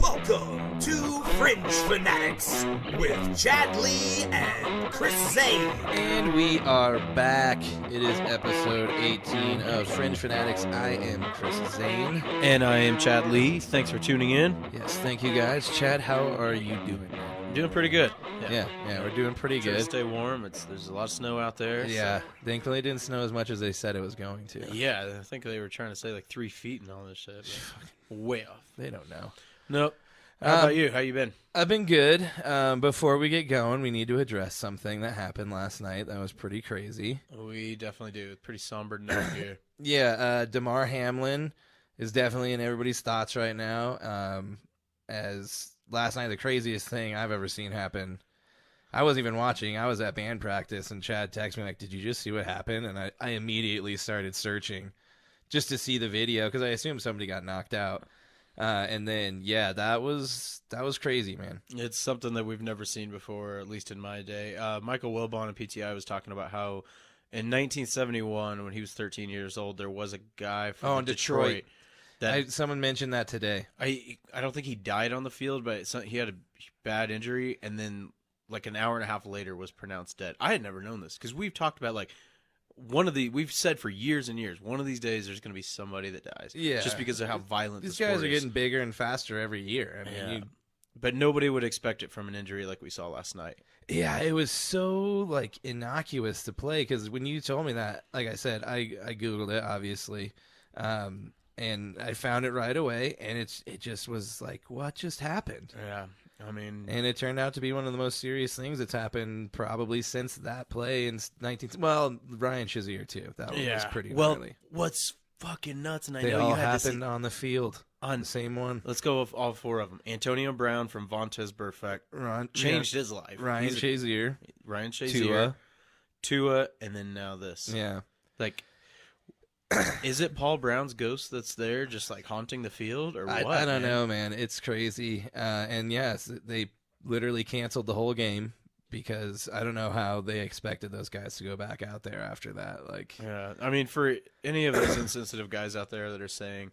Welcome to Fringe Fanatics with Chad Lee and Chris Zane. And we are back. It is episode 18 of Fringe Fanatics. I am Chris Zane. And I am Chad Lee. Thanks for tuning in. Yes, thank you guys. Chad, how are you doing? Doing pretty good. Yeah, we're doing pretty Trying good. to stay warm. There's a lot of snow out there. Yeah, thankfully it didn't snow as much as they said it was going to. Yeah, I think they were trying to say like 3 feet and all this shit. Way off. They don't know. Nope. How about you? How you been? I've been good. Before we get going, we need to address something that happened last night that was pretty crazy. We definitely do. Pretty somber note here. Yeah, Damar Hamlin is definitely in everybody's thoughts right now. As last night, the craziest thing I've ever seen happen. I wasn't even watching. I was at band practice, and Chad texted me like, "Did you just see what happened?" And I immediately started searching just to see the video because I assumed somebody got knocked out. And then, yeah, that was crazy, man. It's something that we've never seen before, at least in my day. Michael Wilbon of PTI was talking about how in 1971, when he was 13 years old, there was a guy from Detroit. Someone mentioned that today. I don't think he died on the field, but he had a bad injury, and then like an hour and a half later was pronounced dead. I had never known this because we've talked about like we've said for years and years, one of these days there's going to be somebody that dies. Yeah, just because of how violent these the sport guys are is. getting bigger and faster every year. I mean, but nobody would expect it from an injury like we saw last night. Yeah, it was so like innocuous to play because when you told me that, like I said, I Googled it obviously, and I found it right away, and it just was like, what just happened? Yeah. I mean, and it turned out to be one of the most serious things that's happened probably since that play in 19. Well, Ryan Shazier too. That was pretty gnarly. What's fucking nuts? And I they know all you had happened on the field on the same one. Let's go with all four of them. Antonio Brown from Vontaze Burfict changed his life. Ryan Shazier, Tua, and then now this. Yeah, like. Is it Paul Brown's ghost that's there just like haunting the field or what? I don't know, man. It's crazy. And yes, they literally canceled the whole game because I don't know how they expected those guys to go back out there after that. Like, yeah, I mean, for any of those insensitive guys out there that are saying,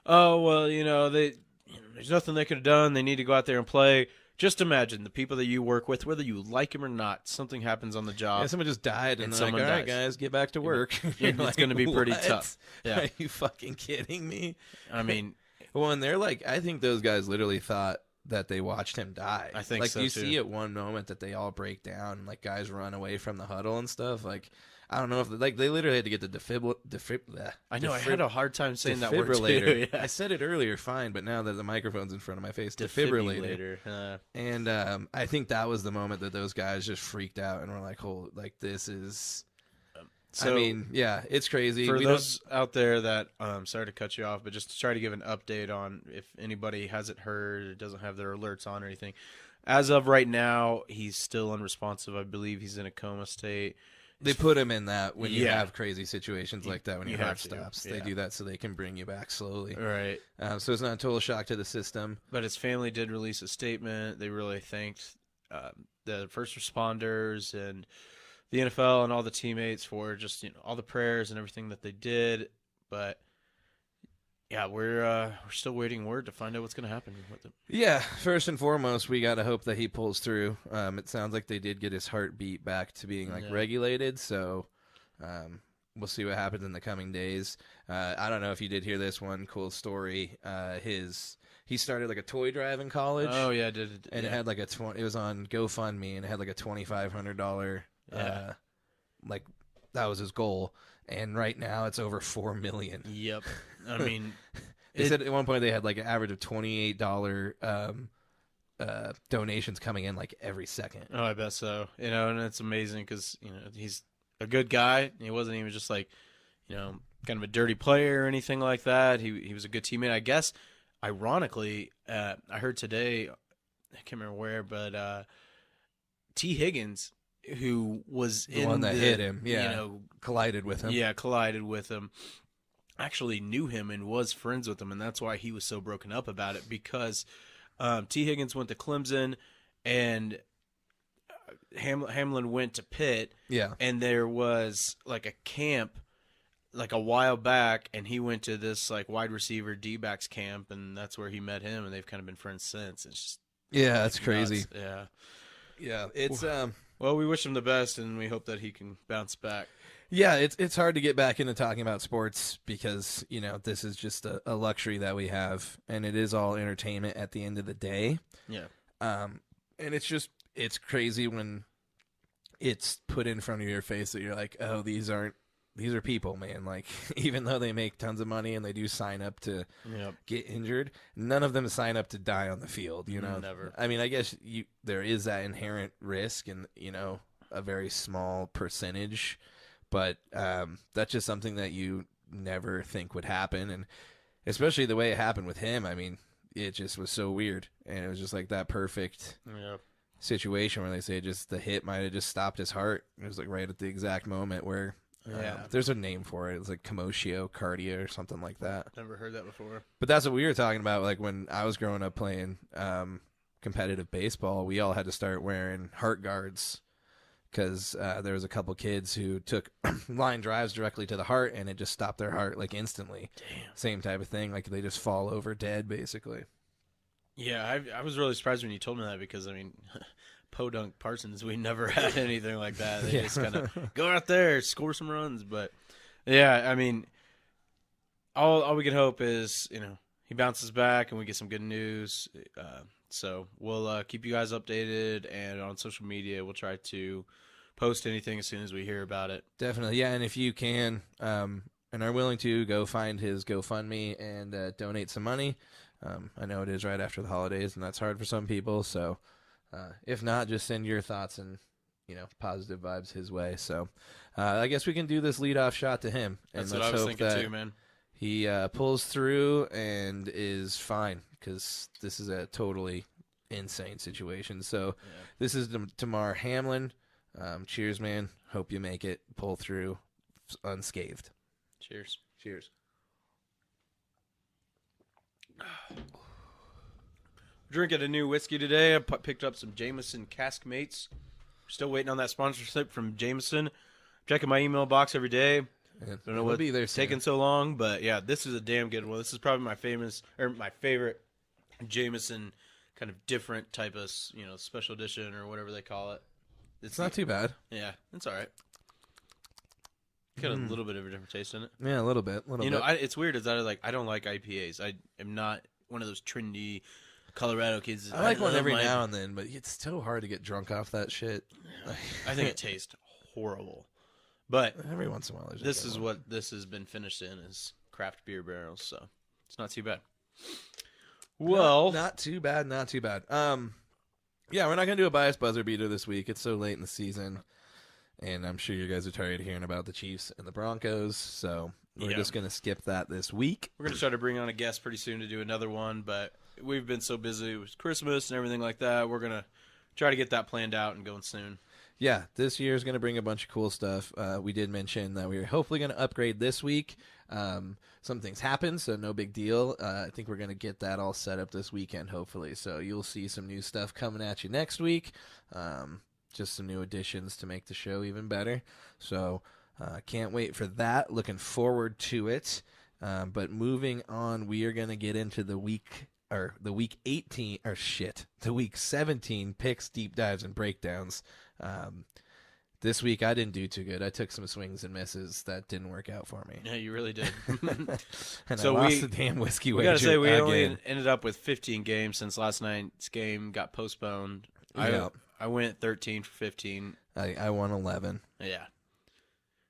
oh, well, there's nothing they could have done. They need to go out there and play. Just imagine the people that you work with, whether you like them or not, something happens on the job. Yeah, someone just died, and someone like, all right, guys, get back to work. It's like, going to be pretty tough. Yeah. Are you fucking kidding me? I mean, well, and they're like, I think those guys literally thought that they watched him die. I think like, so, you too. see at one moment that they all break down, like guys run away from the huddle and stuff. Like, I don't know if they literally had to get the defibrillator. I know I had a hard time saying that word too. Yeah. I said it earlier, fine, but now that the microphone's in front of my face, defibrillator. And I think that was the moment that those guys just freaked out and were like, "Oh, like this is." So, I mean, yeah, it's crazy. For those out there that, sorry to cut you off, but just to try to give an update on if anybody hasn't heard, or doesn't have their alerts on or anything. As of right now, he's still unresponsive. I believe he's in a coma state. They put him in that when you have crazy situations like that, when your heart stops. Yeah. They do that so they can bring you back slowly. Right. So it's not a total shock to the system. But his family did release a statement. They really thanked the first responders and the NFL and all the teammates for just all the prayers and everything that they did. But yeah, we're still waiting word to find out what's going to happen with him. Yeah, first and foremost, we got to hope that he pulls through. It sounds like they did get his heartbeat back to being regulated, so we'll see what happens in the coming days. I don't know if you did hear this one cool story. He started like a toy drive in college. Oh yeah, did and it had like it was on GoFundMe, and it had like a $2,500 like that was his goal. And right now it's over $4 million. Yep. I mean, they said at one point they had like an average of $28 donations coming in like every second. Oh, I bet so. And it's amazing because he's a good guy. He wasn't even just like kind of a dirty player or anything like that. He was a good teammate. I guess, ironically, I heard today, I can't remember where, but T. Higgins, who was the one that hit him, collided with him, actually knew him and was friends with him, and that's why he was so broken up about it, because T. Higgins went to Clemson, and Hamlin went to Pitt, and there was like a camp like a while back, and he went to this like wide receiver D-backs camp, and that's where he met him, and they've kind of been friends since. It's just that's crazy. Nuts. Yeah, it's Well, we wish him the best, and we hope that he can bounce back. Yeah, it's hard to get back into talking about sports because, this is just a luxury that we have, and it is all entertainment at the end of the day. Yeah. And it's crazy when it's put in front of your face that you're like, oh, these are people, man. Like, even though they make tons of money and they do sign up to get injured, none of them sign up to die on the field, Never. I mean, I guess there is that inherent risk and, a very small percentage. But that's just something that you never think would happen. And especially the way it happened with him, I mean, it just was so weird. And it was just like that perfect situation where they say just the hit might have just stopped his heart. It was like right at the exact moment where there's a name for it. It's like commotio cardia or something like that. Never heard that before. But that's what we were talking about. Like when I was growing up playing competitive baseball, we all had to start wearing heart guards. Because there was a couple kids who took line drives directly to the heart, and it just stopped their heart like instantly. Damn. Same type of thing, like they just fall over dead, basically. Yeah, I was really surprised when you told me that because I mean, Podunk Parsons, we never had anything like that. They just kind of go out there, score some runs. But yeah, I mean, all we can hope is he bounces back and we get some good news. So we'll keep you guys updated, and on social media we'll try to post anything as soon as we hear about it. Definitely, yeah. And if you can and are willing to, go find his GoFundMe and donate some money. I know it is right after the holidays, and that's hard for some people. So if not, just send your thoughts and positive vibes his way. So I guess we can do this leadoff shot to him. And that's what I was thinking too, man. He pulls through and is fine because this is a totally insane situation. So this is Damar Hamlin. Cheers, man. Hope you make it. Pull through unscathed. Cheers. Cheers. Drinking a new whiskey today. I picked up some Jameson Cask Mates. Still waiting on that sponsorship from Jameson. Checking my email box every day. Don't know what's taking so long, but yeah, this is a damn good one. This is probably my favorite Jameson kind of different type of special edition or whatever they call it. It's not too bad. Yeah, it's all right. Got a little bit of a different taste in it. Yeah, a little bit. It's weird. Is that I don't like IPAs. I am not one of those trendy Colorado kids. I like one every now and then, but it's so hard to get drunk off that shit. I think it tastes horrible. But every once in a while, this is what this has been finished in is craft beer barrels, so it's not too bad. Well, not too bad. Yeah, we're not gonna do a bias buzzer beater this week. It's so late in the season, and I'm sure you guys are tired of hearing about the Chiefs and the Broncos, so we're just gonna skip that this week. We're gonna try to bring on a guest pretty soon to do another one, but we've been so busy with Christmas and everything like that. We're gonna try to get that planned out and going soon. Yeah, this year is going to bring a bunch of cool stuff. We did mention that we were hopefully going to upgrade this week. Some things happened, so no big deal. I think we're going to get that all set up this weekend, hopefully. So you'll see some new stuff coming at you next week. Just some new additions to make the show even better. So can't wait for that. Looking forward to it. But moving on, we are going to get into the week 17 picks, deep dives, and breakdowns. This week I didn't do too good. I took some swings and misses that didn't work out for me. Yeah, you really did. And so I lost the damn whiskey wager. We gotta say we only ended up with 15 games since last night's game got postponed. Yeah. I went 13 for 15. I won 11. Yeah.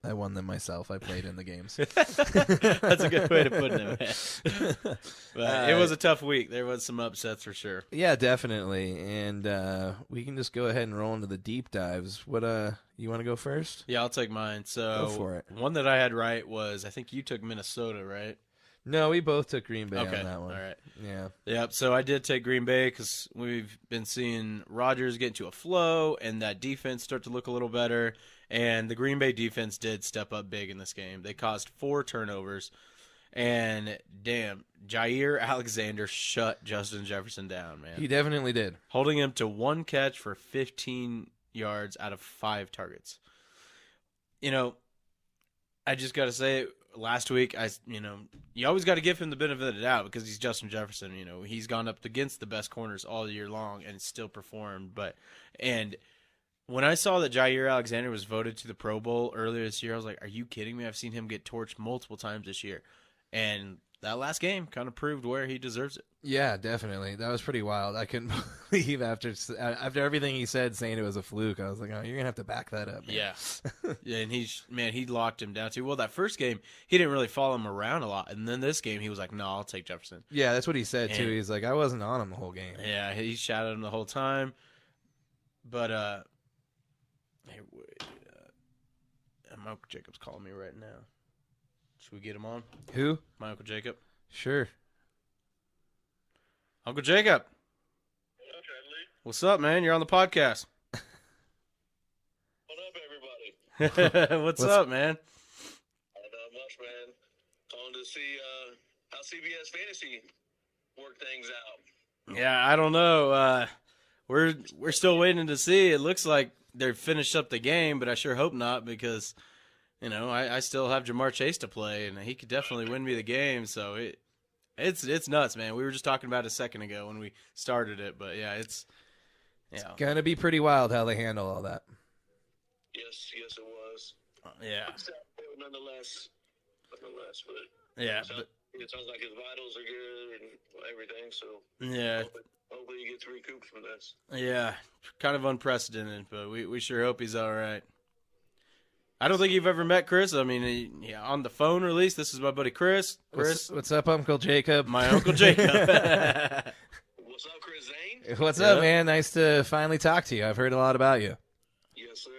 I won them myself. I played in the games. That's a good way to put it. But it was a tough week. There was some upsets for sure. Yeah, definitely. And we can just go ahead and roll into the deep dives. What you want to go first? Yeah, I'll take mine. So go for it. One that I had right was I think you took Minnesota, right? No, we both took Green Bay on that one. All right. Yeah. Yep. So I did take Green Bay because we've been seeing Rodgers get into a flow and that defense start to look a little better. And the Green Bay defense did step up big in this game. They caused 4 turnovers. And, damn, Jair Alexander shut Justin Jefferson down, man. He definitely did. Holding him to 1 catch for 15 yards out of 5 targets. I just got to say, last week, you always got to give him the benefit of the doubt because he's Justin Jefferson. He's gone up against the best corners all year long and still performed. And when I saw that Jair Alexander was voted to the Pro Bowl earlier this year, I was like, are you kidding me? I've seen him get torched multiple times this year. And that last game kind of proved where he deserves it. Yeah, definitely. That was pretty wild. I couldn't believe after everything he said saying it was a fluke, I was like, oh, you're going to have to back that up, man. Yeah, and he locked him down too. Well, that first game, he didn't really follow him around a lot. And then this game, he was like, no, I'll take Jefferson. Yeah, that's what he said, too. He's like, I wasn't on him the whole game. Yeah, he shouted him the whole time. But, hey, wait. My Uncle Jacob's calling me right now. Should we get him on? Who? My Uncle Jacob. Sure. Uncle Jacob. What's up, man? You're on the podcast. What up, everybody? What's up, man? Not much, man. Calling to see how CBS Fantasy work things out. Yeah, I don't know. We're still waiting to see. It looks like they're finished up the game, but I sure hope not because, I still have Jamar Chase to play, and he could definitely win me the game. So it's nuts, man. We were just talking about it a second ago when we started it, but yeah, it's gonna be pretty wild how they handle all that. Yes, it was. Yeah. Nonetheless, but Yeah, it sounds like his vitals are good and everything. So yeah, hopefully he gets recouped from this. yeah, kind of unprecedented, but we sure hope he's all right. I don't think you've ever met Chris. I mean, on the phone or at least. This is my buddy Chris. What's up, Uncle Jacob? My Uncle Jacob. What's up, Chris Zane? What's up, man? Nice to finally talk to you. I've heard a lot about you. Yes, sir.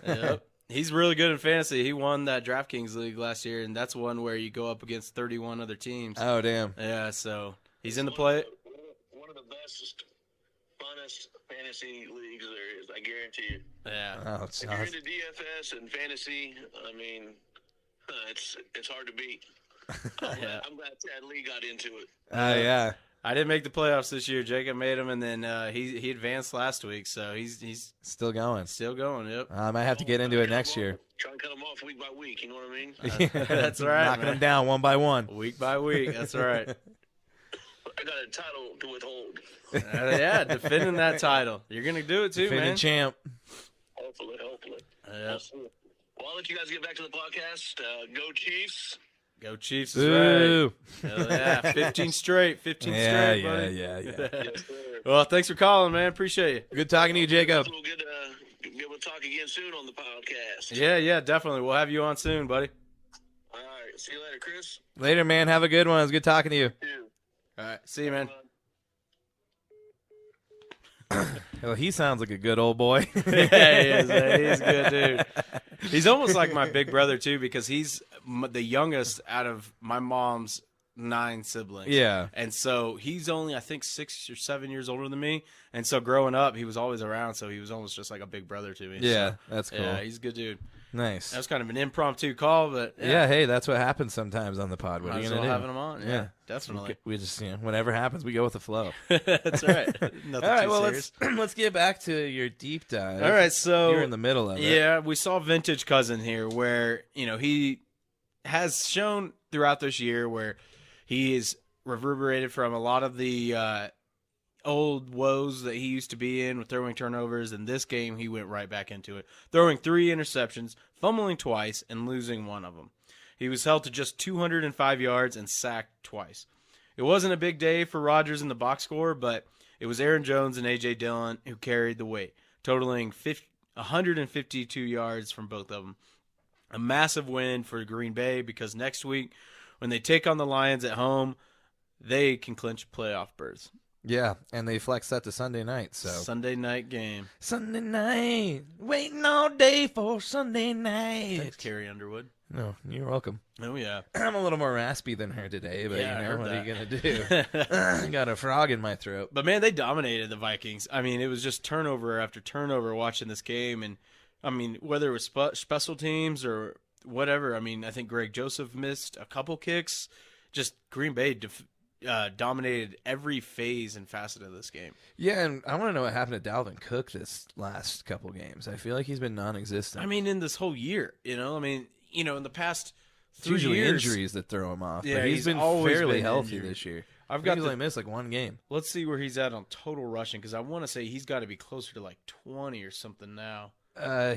Yep. He's really good in fantasy. He won that DraftKings league last year, and that's one where you go up against 31 other teams. Oh, damn. Yeah, so he's in the play. One of the best, funnest fantasy leagues there is, I guarantee you. Yeah. Oh, If you're into DFS and fantasy, I mean, it's hard to beat. Yeah. I'm glad Chad Lee got into it. Yeah. I didn't make the playoffs this year. Jacob made them, and then he advanced last week, so he's Still going. still going. Yep. I might have to get into it next year. Try and cut them off week by week, you know what I mean? That's right, Knocking man. them down one by one. Week by week. That's right. I got a title to withhold. Yeah, defending that title. You're gonna do it too, Defending man. champ. Hopefully. Yeah. Well, I'll let you guys get back to the podcast. Go Chiefs. Go Chiefs is Boo. right. Hell yeah, 15 straight, 15 Yeah, straight, buddy. yeah. Yes, sir. Well, thanks for calling, man. Appreciate you. Good talking to you, Jacob. We'll get able to talk again soon on the podcast. Yeah, definitely. We'll have you on soon, buddy. All right. See you later, Chris. Later, man. Have a good one. It was good talking to you. You. All right, see you, man. Well, he sounds like a good old boy. Yeah, he is. He's a good dude. He's almost like my big brother too, because he's the youngest out of my mom's 9 siblings. Yeah. And so he's only, I think, 6 or 7 years older than me. And so growing up, he was always around. So he was almost just like a big brother to me. Yeah, So, that's cool. yeah, he's a good dude. Nice. That was kind of an impromptu call, but Yeah, hey, that's what happens sometimes on the pod. What might are you as going well to do? having him on. Yeah, definitely. We just, whatever happens, we go with the flow. That's right. Nothing All right, too well, serious. let's get back to your deep dive. All right, so You're in the middle of it. yeah, we saw Vintage Cousin here, where he has shown throughout this year where he is reverberated from a lot of the old woes that he used to be in with throwing turnovers. In this game, he went right back into it, throwing 3 interceptions, fumbling twice, and losing one of them. He was held to just 205 yards and sacked twice. It wasn't a big day for Rodgers in the box score, but it was Aaron Jones and A.J. Dillon who carried the weight, totaling 152 yards from both of them. A massive win for Green Bay because next week, when they take on the Lions at home, they can clinch playoff berths. Yeah, and they flexed that to Sunday night. So Sunday night game. Sunday night, waiting all day for Sunday night. Thanks, Carrie Underwood. No, you're welcome. Oh, yeah. I'm a little more raspy than her today, but Yeah, I heard what are that. you gonna do? I got a frog in my throat. But, man, they dominated the Vikings. I mean, it was just turnover after turnover watching this game. And, I mean, whether it was special teams or whatever, I mean, I think Greg Joseph missed a couple kicks. Just Green Bay dominated every phase and facet of this game. Yeah, and I want to know what happened to Dalvin Cook this last couple games. I feel like he's been non-existent. I mean, in this whole year, I mean, in the past It's usually years. injuries that throw him off. Yeah, but he's been always fairly been healthy injured. this year. I've got he's only missed like one game. Let's see where he's at on total rushing because I want to say he's got to be closer to like 20 or something now. I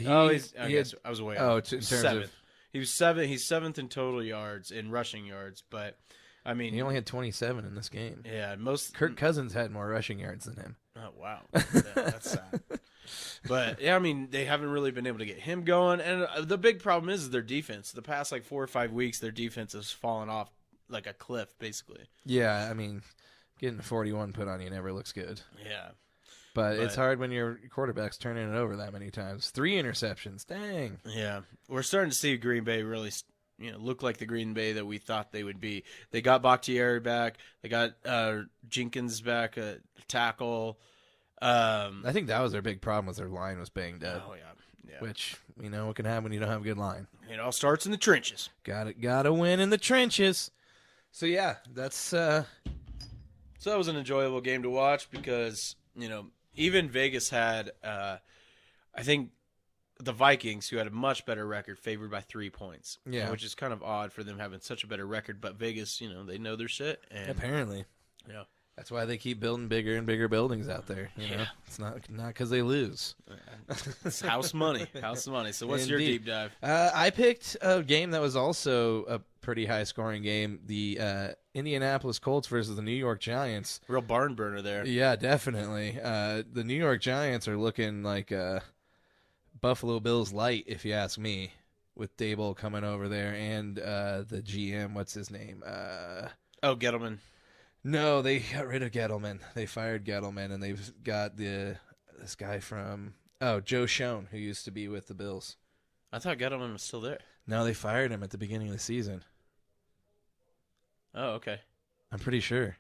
was way off. In terms seventh. of He was seventh. He's seventh in total yards in rushing yards, but I mean, he only had 27 in this game. Yeah, Kirk Cousins had more rushing yards than him. Oh wow, that's sad. But yeah, I mean, they haven't really been able to get him going, and the big problem is their defense. The past like 4 or 5 weeks, their defense has fallen off like a cliff, basically. Yeah, I mean, getting 41 put on you never looks good. Yeah. But it's hard when your quarterback's turning it over that many times. 3 interceptions. Dang. Yeah. We're starting to see Green Bay really look like the Green Bay that we thought they would be. They got Bakhtiari back. They got Jenkins back, tackle. I think that was their big problem was their line was banged up. Oh, yeah. Which, what can happen when you don't have a good line. It all starts in the trenches. Gotta win in the trenches. So, yeah, that's... So that was an enjoyable game to watch because, even Vegas had, I think, the Vikings, who had a much better record, favored by 3 points. Yeah. Which is kind of odd for them having such a better record. But Vegas, they know their shit. And, apparently. Yeah. That's why they keep building bigger and bigger buildings out there. Yeah. It's not because they lose. It's house money. House money. So what's your deep dive? I picked a game that was also a pretty high-scoring game, the Indianapolis Colts versus the New York Giants. Real barn burner there. Yeah, definitely. The New York Giants are looking like Buffalo Bills light, if you ask me, with Daboll coming over there and the GM, what's his name? Gettleman. No, they got rid of Gettleman. They fired Gettleman, and they've got this guy from Joe Schoen, who used to be with the Bills. I thought Gettleman was still there. No, they fired him at the beginning of the season. Oh, okay. I'm pretty sure.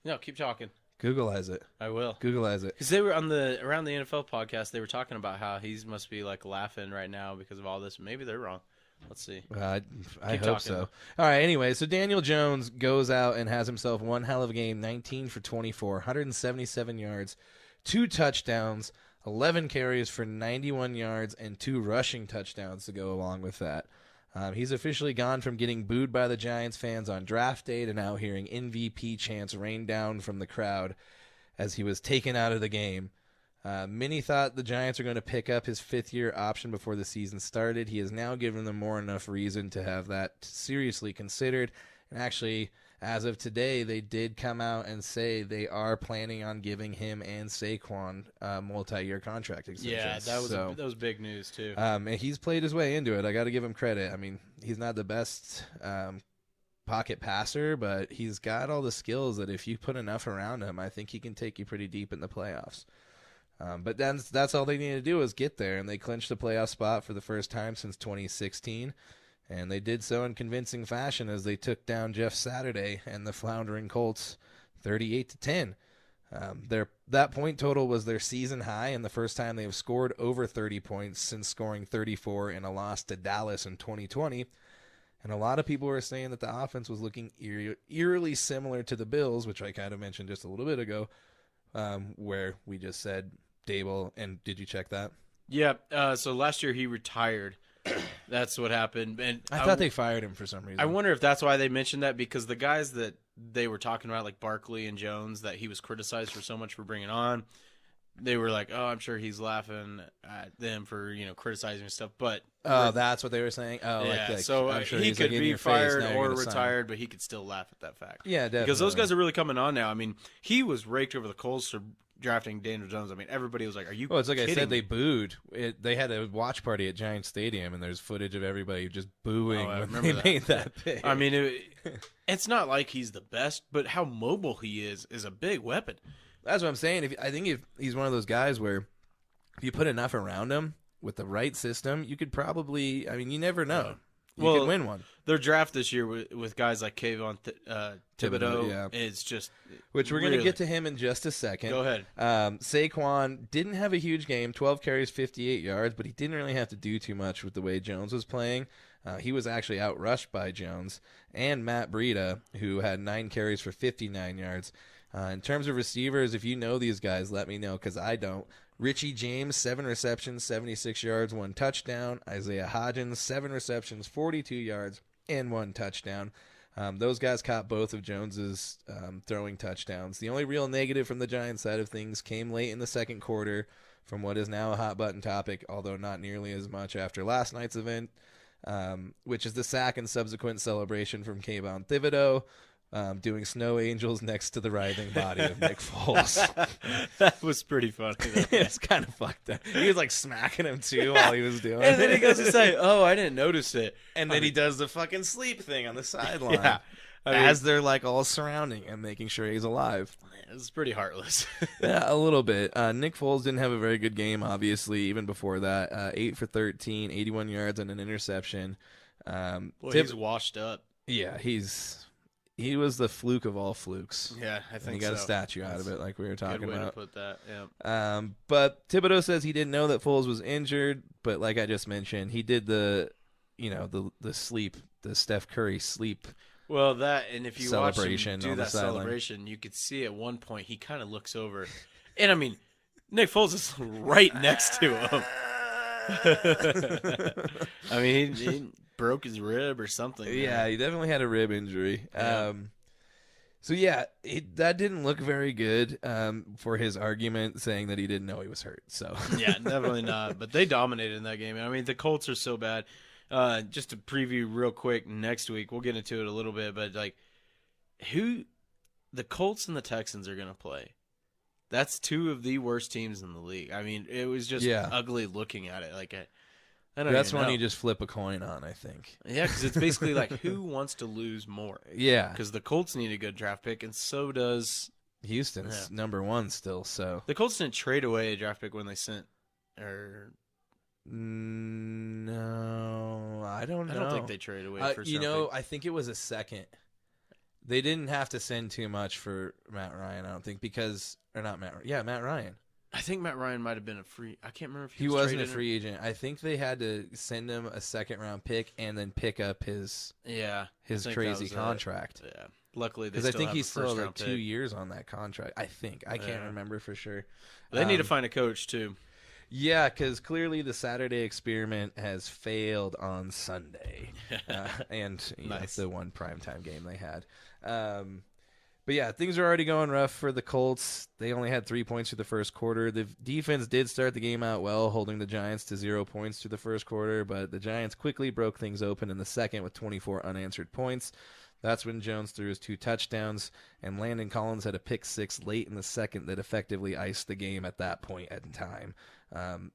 No, keep talking. Googleize it. I will. Googleize it. Because they were around the NFL podcast, they were talking about how he must be like laughing right now because of all this. Maybe they're wrong. Let's see. I hope talking. so. All right, anyway, so Daniel Jones goes out and has himself one hell of a game, 19 for 24, 177 yards, 2 touchdowns, 11 carries for 91 yards, and 2 rushing touchdowns to go along with that. He's officially gone from getting booed by the Giants fans on draft day to now hearing MVP chants rain down from the crowd as he was taken out of the game. Many thought the Giants were going to pick up his 5th-year option before the season started. He has now given them more enough reason to have that seriously considered. And actually, as of today, they did come out and say they are planning on giving him and Saquon multi-year contract extensions. Yeah, that was big news too. And he's played his way into it. I got to give him credit. I mean, he's not the best pocket passer, but he's got all the skills that if you put enough around him, I think he can take you pretty deep in the playoffs. But that's all they need to do is get there, and they clinched the playoff spot for the first time since 2016, and they did so in convincing fashion as they took down Jeff Saturday and the floundering Colts 38-10. That point total was their season high and the first time they have scored over 30 points since scoring 34 in a loss to Dallas in 2020. And a lot of people were saying that the offense was looking eerily similar to the Bills, which I kind of mentioned just a little bit ago, where we just said Daboll, and did you check that? Yeah, so last year he retired. That's what happened. And I thought they fired him for some reason. I wonder if that's why they mentioned that, because the guys that they were talking about, like Barkley and Jones, that he was criticized for so much for bringing on, they were like, oh, I'm sure he's laughing at them for, criticizing and stuff. But that's what they were saying? Oh, yeah, like so I'm sure he he's could like, in be your face, fired now you're or gonna sign. retired, but he could still laugh at that fact. Yeah, definitely. Because those guys are really coming on now. I mean, he was raked over the coals for drafting Daniel Jones. I mean, everybody was like, are you Well, it's like kidding I said, me? they booed. They had a watch party at Giants Stadium, and there's footage of everybody just booing I when remember they that. made that pick. I mean, it's not like he's the best, but how mobile he is a big weapon. That's what I'm saying. I think if he's one of those guys where if you put enough around him with the right system, you could probably, you never know. You could win one. Their draft this year with guys like Kayvon Thibodeau yeah. is just... Which we're going to get to him in just a second. Go ahead. Saquon didn't have a huge game, 12 carries, 58 yards, but he didn't really have to do too much with the way Jones was playing. He was actually outrushed by Jones and Matt Breida, who had 9 carries for 59 yards. In terms of receivers, if you know these guys, let me know, because I don't. Richie James, 7 receptions, 76 yards, 1 touchdown. Isaiah Hodgins, 7 receptions, 42 yards, and 1 touchdown. Those guys caught both of Jones's throwing touchdowns. The only real negative from the Giants side of things came late in the second quarter from what is now a hot button topic, although not nearly as much after last night's event, which is the sack and subsequent celebration from Kayvon Thibodeau, doing snow angels next to the writhing body of Nick Foles. That was pretty funny. It's kind of fucked up. He was like smacking him too while he was doing it. And then he goes to say, "Oh, I didn't notice it." And then he does the fucking sleep thing on the sideline. Yeah. I mean, as they're like all surrounding him, making sure he's alive. it's pretty heartless. Yeah, a little bit. Nick Foles didn't have a very good game, obviously, even before that. 8 for 13, 81 yards and an interception. He's washed up. Yeah, he was the fluke of all flukes. Yeah, I think he got so. a statue out of it, like we were talking Good way about. to put that. Yeah. But Thibodeau says he didn't know that Foles was injured, but like I just mentioned, he did the sleep, the Steph Curry sleep. Well, that, and if you watch him Celebration do on the that sideline. celebration, you could see at one point he kind of looks over, and I mean, Nick Foles is right next to him. I mean, he broke his rib or something. Yeah, he definitely had a rib injury. Yeah. So yeah, that didn't look very good for his argument, saying that he didn't know he was hurt. So Yeah, definitely not. But they dominated in that game. I mean, the Colts are so bad. Just to preview real quick, next week we'll get into it a little bit, but like, who the Colts and the Texans are gonna play? That's 2 of the worst teams in the league. I mean, it was just ugly looking at it. Like, I don't. That's even one know. you just flip a coin on, I think. Yeah, because it's basically like, who wants to lose more? Yeah, Because the Colts need a good draft pick, and so does Houston's number 1 still. So the Colts. Didn't trade away a draft pick when they sent, or no, I don't know. I don't think they traded away. First round pick. I think it was a second. They didn't have to send too much for Matt Ryan, I don't think, Matt Ryan. I think Matt Ryan might have been a free. I can't remember if He was wasn't a traded free agent. I think they had to send him a second-round pick and then pick up his I think that crazy was it. contract. Yeah, luckily they Because I still think have he a still had like first-round 2 pick. years on that contract. I think. I can't Yeah. remember for sure. They need to find a coach too. Yeah, because clearly the Saturday experiment has failed on Sunday, and Nice. the one primetime game they had. But yeah, things are already going rough for the Colts. They only had 3 points through the first quarter. The defense did start the game out well, holding the Giants to 0 points through the first quarter, but the Giants quickly broke things open in the second with 24 unanswered points. That's when Jones threw his 2 touchdowns, and Landon Collins had a pick 6 late in the second that effectively iced the game at that point in time.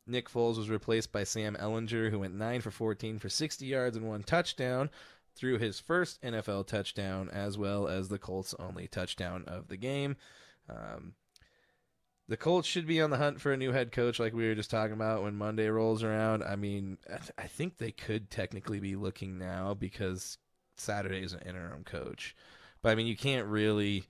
Nick Foles was replaced by Sam Ehlinger, who went 9 for 14 for 60 yards and 1 touchdown, threw his first NFL touchdown, as well as the Colts' only touchdown of the game. The Colts should be on the hunt for a new head coach, like we were just talking about, when Monday rolls around. I mean, I think they could technically be looking now because Saturday is an interim coach. But, I mean, you can't really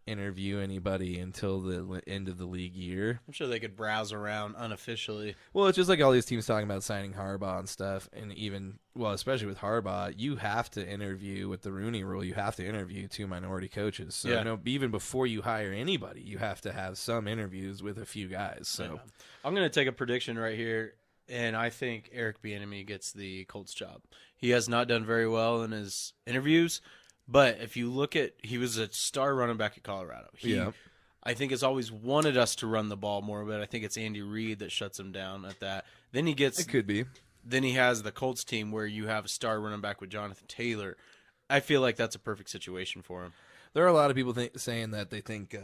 interview anybody until the end of the league year. I'm sure they could browse around unofficially. Well, it's just like all these teams talking about signing Harbaugh and stuff, and even, well, especially with Harbaugh, you have to interview with the Rooney Rule. You have to interview 2 minority coaches. So, Yeah. even before you hire anybody, you have to have some interviews with a few guys. So, Yeah. I'm going to take a prediction right here, and I think Eric Bieniemy gets the Colts job. He has not done very well in his interviews, but if you look at, he was a star running back at Colorado. I think has always wanted us to run the ball more, but I think it's Andy Reid that shuts him down at that. Then he gets, it could be. then he has the Colts team where you have a star running back with Jonathan Taylor. I feel like that's a perfect situation for him. There are a lot of people saying that they think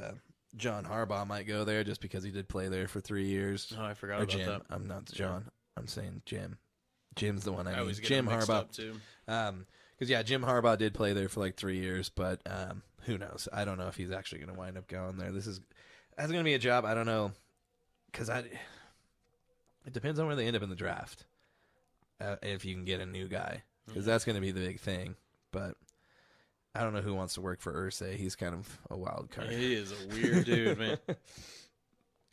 John Harbaugh might go there just because he did play there for 3 years. Oh, I forgot Or about Jim. that. I'm not John. I'm saying Jim. Jim's the one I mean. always get Jim them mixed Harbaugh. up, too. Because, Jim Harbaugh did play there for like 3 years, but who knows? I don't know if he's actually going to wind up going there. That's going to be a job. I don't know. Because it depends on where they end up in the draft. If you can get a new guy. Because that's going to be the big thing. But I don't know who wants to work for Irsay. He's kind of a wild card. He is a weird dude, man.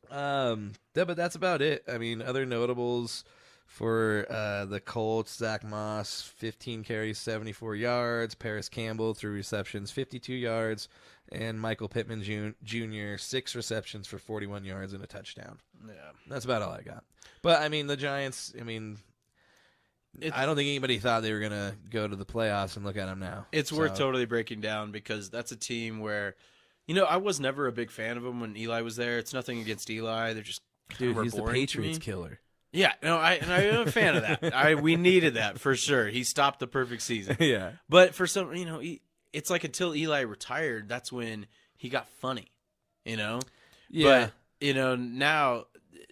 But that's about it. I mean, other notables for the Colts: Zach Moss, 15 carries, 74 yards. Paris Campbell, 3 receptions, 52 yards. And Michael Pittman Jr., 6 receptions for 41 yards and a touchdown. Yeah. That's about all I got. But, I mean, the Giants, I don't think anybody thought they were going to go to the playoffs, and look at them now. It's worth totally breaking down because that's a team where, I was never a big fan of them when Eli was there. It's nothing against Eli. They're just Dude, he's the boring Patriots killer. Yeah, no, I'm a fan of that. We needed that for sure. He stopped the perfect season. Yeah. But for some, it's like until Eli retired, that's when he got funny, Yeah. But, now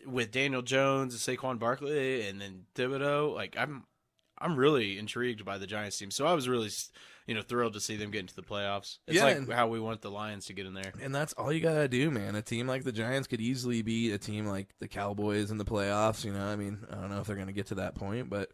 with Daniel Jones and Saquon Barkley and then Thibodeau, like I'm really intrigued by the Giants team. So I was really, thrilled to see them get into the playoffs. It's like how we want the Lions to get in there. And that's all you got to do, man. A team like the Giants could easily beat a team like the Cowboys in the playoffs. I don't know if they're going to get to that point, but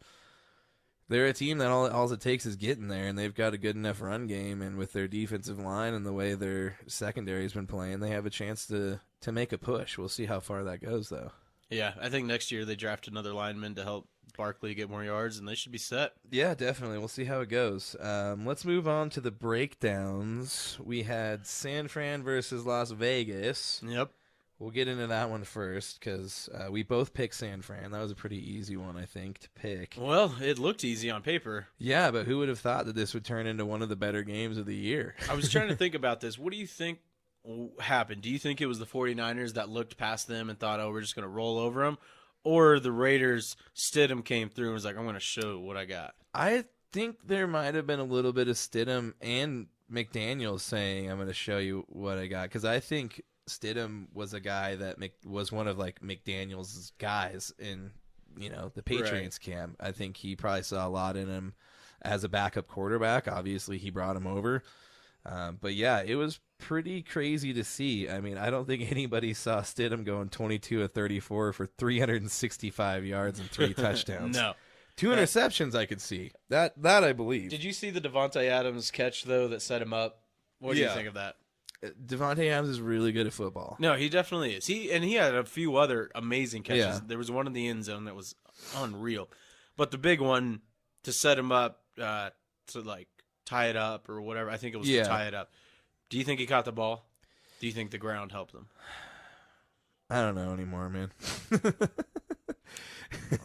they're a team that all it takes is getting there, and they've got a good enough run game, and with their defensive line and the way their secondary's been playing, they have a chance to make a push. We'll see how far that goes, though. Yeah, I think next year they draft another lineman to help Barkley get more yards, and they should be set. Yeah, definitely. We'll see how it goes. Let's move on to the breakdowns. We had San Fran versus Las Vegas. Yep. We'll get into that one first because we both picked San Fran. That was a pretty easy one, I think, to pick. Well, it looked easy on paper. Yeah, but who would have thought that this would turn into one of the better games of the year? I was trying to think about this. What do you think happened? Do you think it was the 49ers that looked past them and thought, we're just going to roll over them? Or the Raiders, Stidham came through and was like, I'm going to show what I got? I think there might have been a little bit of Stidham and McDaniels saying, I'm going to show you what I got. Because I think Stidham was a guy that was one of like McDaniels' guys in, the Patriots camp. I think he probably saw a lot in him as a backup quarterback. Obviously, he brought him over. But yeah, it was pretty crazy to see. I mean, I don't think anybody saw Stidham going 22 of 34 for 365 yards and 3 touchdowns. No. 2 interceptions I could see. That I believe. Did you see the Devontae Adams catch, though, that set him up? What do you think of that? Devontae Adams is really good at football. No, he definitely is. He had a few other amazing catches. Yeah. There was one in the end zone that was unreal. But the big one to set him up to, like, tie it up or whatever. I think it was to tie it up. Do you think he caught the ball? Do you think the ground helped him? I don't know anymore, man.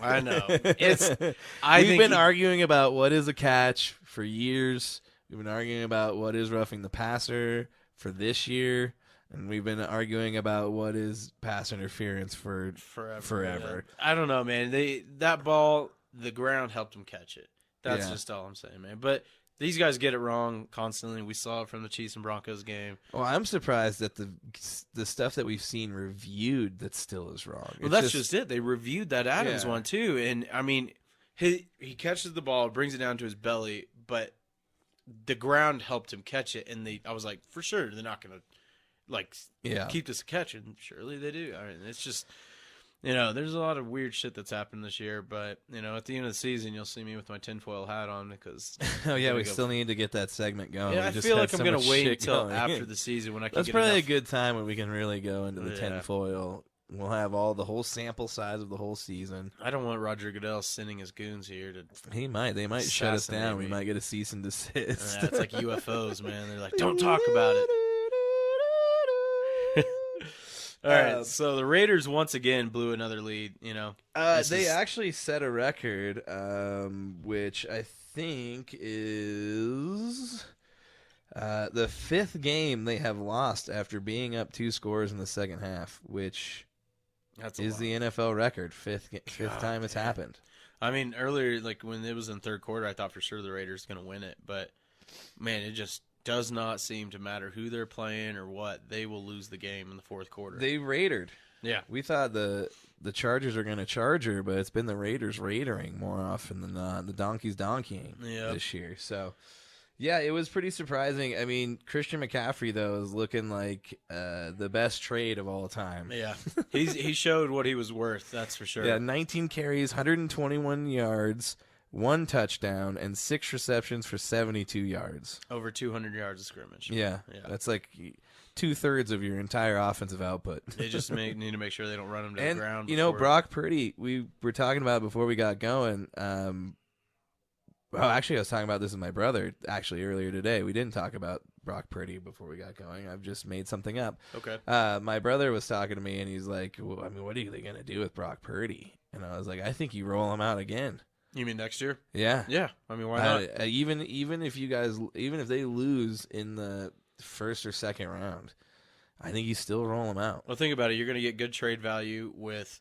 I know. We've been arguing about what is a catch for years. We've been arguing about what is roughing the passer for this year. And we've been arguing about what is pass interference for forever. Yeah. I don't know, man. That ball, the ground helped him catch it. That's just all I'm saying, man. But these guys get it wrong constantly. We saw it from the Chiefs and Broncos game. Well, I'm surprised that the stuff that we've seen reviewed that still is wrong. Well, that's just it. They reviewed that Adams one too, and I mean, he catches the ball, brings it down to his belly, but the ground helped him catch it, and I was like, for sure, they're not gonna keep this a catch, and surely they do. I mean, it's just. There's a lot of weird shit that's happened this year, but, at the end of the season, you'll see me with my tinfoil hat on because... Oh, yeah, we still need to get that segment going. Yeah, I feel like I'm going to wait until after the season when I can That's get probably enough. a good time when we can really go into the tinfoil. We'll have the whole sample size of the whole season. I don't want Roger Goodell sending his goons here to... They might shut us down. We might get a cease and desist. Yeah, it's like UFOs, man. They're like, don't talk about it. All right, so the Raiders once again blew another lead. They actually set a record, which I think is the 5th game they have lost after being up 2 scores in the second half, which is the NFL record. Fifth time it's happened. I mean, earlier, like when it was in third quarter, I thought for sure the Raiders were going to win it, but man, it just does not seem to matter who they're playing or what. They will lose the game in the fourth quarter. They Raidered. Yeah. We thought the Chargers are going to charge her, but it's been the Raiders Raidering more often than not. The Donkeys donkeying this year. So, yeah, it was pretty surprising. I mean, Christian McCaffrey, though, is looking like the best trade of all time. Yeah. He showed what he was worth, that's for sure. Yeah, 19 carries, 121 yards, 1 touchdown, and 6 receptions for 72 yards. Over 200 yards of scrimmage. Yeah. That's like 2/3 of your entire offensive output. They just need to make sure they don't run him to and, the ground. Brock Purdy, we were talking about it before we got going. Actually, I was talking about this with my brother earlier today. We didn't talk about Brock Purdy before we got going. I've just made something up. Okay. My brother was talking to me, and he's like, well, I mean, what are they going to do with Brock Purdy? And I was like, I think you roll him out again. You mean next year? Yeah. Yeah. I mean, why not? Even if they lose in the first or second round, I think you still roll them out. Well, think about it. You're going to get good trade value with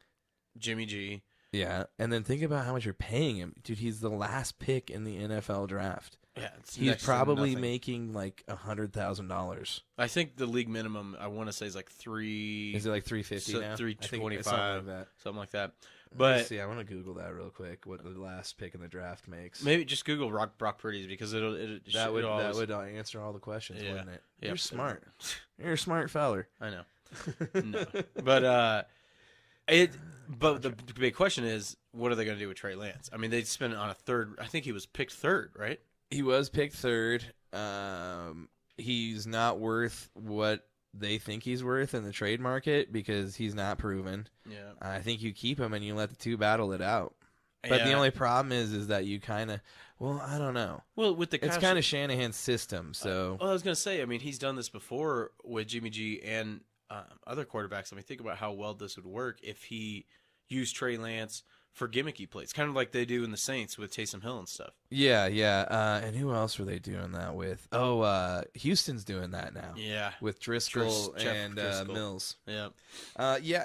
Jimmy G. Yeah, and then think about how much you're paying him. Dude, he's the last pick in the NFL draft. Yeah, he's probably making like $100,000. I think the league minimum, I want to say, is like $3. Is it like $350 now? $325, something like that. But see, I want to Google that real quick. What the last pick in the draft makes? Maybe just Google Brock Purdy's because that would answer all the questions, wouldn't it? You're smart. You're a smart feller. I know. No, but the big question is, what are they going to do with Trey Lance? I mean, they spent it on a third. I think he was picked third, right? He was picked third. He's not worth what they think he's worth in the trade market because he's not proven. Yeah, I think you keep him and you let the two battle it out. But the only problem is that you kind of, I don't know. Well, with it's kind of Shanahan's system. So I was going to say, I mean, he's done this before with Jimmy G and other quarterbacks. I mean, think about how well this would work if he used Trey Lance for gimmicky plays, kind of like they do in the Saints with Taysom Hill and stuff. Yeah. And who else were they doing that with? Houston's doing that now. Yeah, with Driscoll and Mills. Yeah,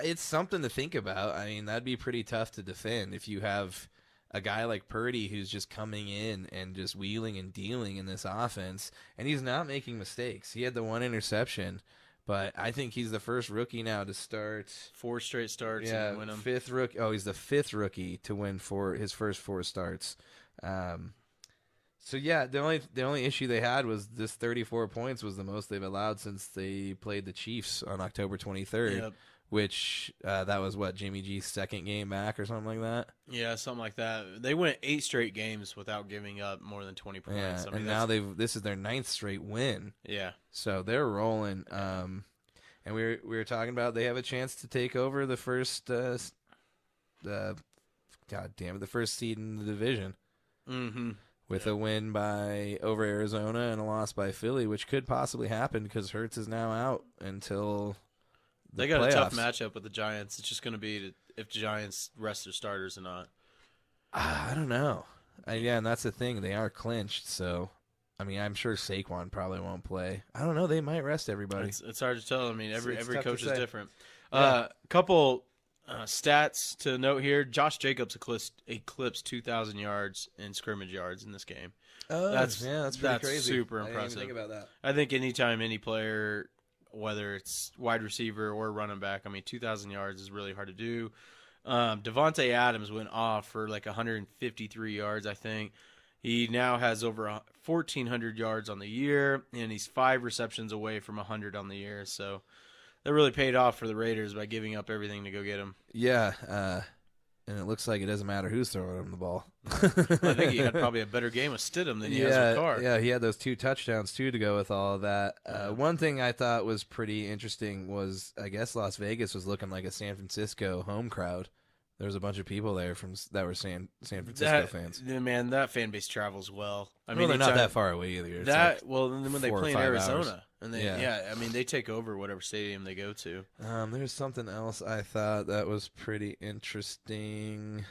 it's something to think about. I mean, that'd be pretty tough to defend if you have a guy like Purdy who's just coming in and just wheeling and dealing in this offense, and he's not making mistakes. He had the one interception. But I think he's the first rookie now to start 4 straight starts and win them. Fifth rookie. Oh, he's the 5th rookie to win his first 4 starts. So yeah, the only issue they had was this 34 points was the most they've allowed since they played the Chiefs on October 23rd, which that was Jimmy G's second game back or something like that. Yeah, something like that. They went 8 straight games without giving up more than 20 points. Yeah, I mean, and now this is their 9th straight win. Yeah, so they're rolling. And we were talking about they have a chance to take over the first, the first seed in the division. Mm-hmm. With a win over Arizona and a loss by Philly, which could possibly happen because Hurts is now out until they got playoffs. A tough matchup with the Giants. It's just going to be if the Giants rest their starters or not. I don't know. And that's the thing. They are clinched, so I mean, I'm sure Saquon probably won't play. I don't know. They might rest everybody. It's hard to tell. I mean, every coach is different. Yeah. Couple stats to note here. Josh Jacobs eclipsed 2,000 yards in scrimmage yards in this game. Oh, that's pretty crazy. Super impressive. I didn't even think about that. I think anytime any player, whether it's wide receiver or running back, I mean, 2,000 yards is really hard to do. Devontae Adams went off for like 153 yards, I think. He now has over 1,400 yards on the year, and he's 5 receptions away from 100 on the year. So that really paid off for the Raiders by giving up everything to go get him. Yeah, and it looks like it doesn't matter who's throwing him the ball. I think he had probably a better game with Stidham than he has with Carr. Yeah, he had those 2 touchdowns, too, to go with all of that. One thing I thought was pretty interesting was, I guess Las Vegas was looking like a San Francisco home crowd. There was a bunch of people there that were San Francisco fans. Man, that fan base travels well. I mean, they're not that far away either. When they play in Arizona, hours. And I mean, they take over whatever stadium they go to. There's something else I thought that was pretty interesting.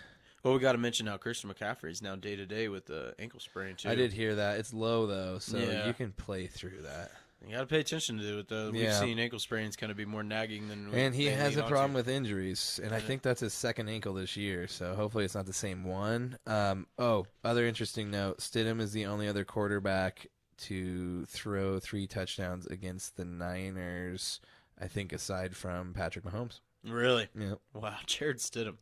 Well, we got to mention how Christian McCaffrey is now day to day with the ankle sprain too. I did hear that. It's low though, so you can play through that. You got to pay attention to it, though. We've seen ankle sprains kind of be more nagging than. And he has a problem with injuries, and I think that's his second ankle this year. So hopefully it's not the same one. Other interesting note: Stidham is the only other quarterback to throw 3 touchdowns against the Niners. I think aside from Patrick Mahomes. Really? Yeah. Wow, Jared Stidham.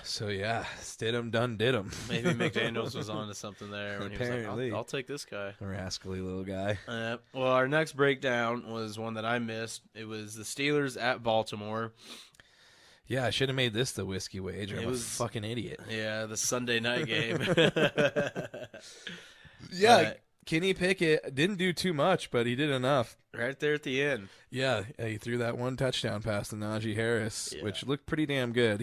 So yeah, Stidham done did him. Maybe McDaniels was on to something there when Apparently. he was like, I'll take this guy. A rascally little guy. Well, our next breakdown was one that I missed. It was the Steelers at Baltimore. Yeah, I should have made this the whiskey wager. I'm a fucking idiot. Yeah, the Sunday night game. Kenny Pickett didn't do too much, but he did enough. Right there at the end. Yeah, he threw that 1 touchdown pass to Najee Harris, which looked pretty damn good.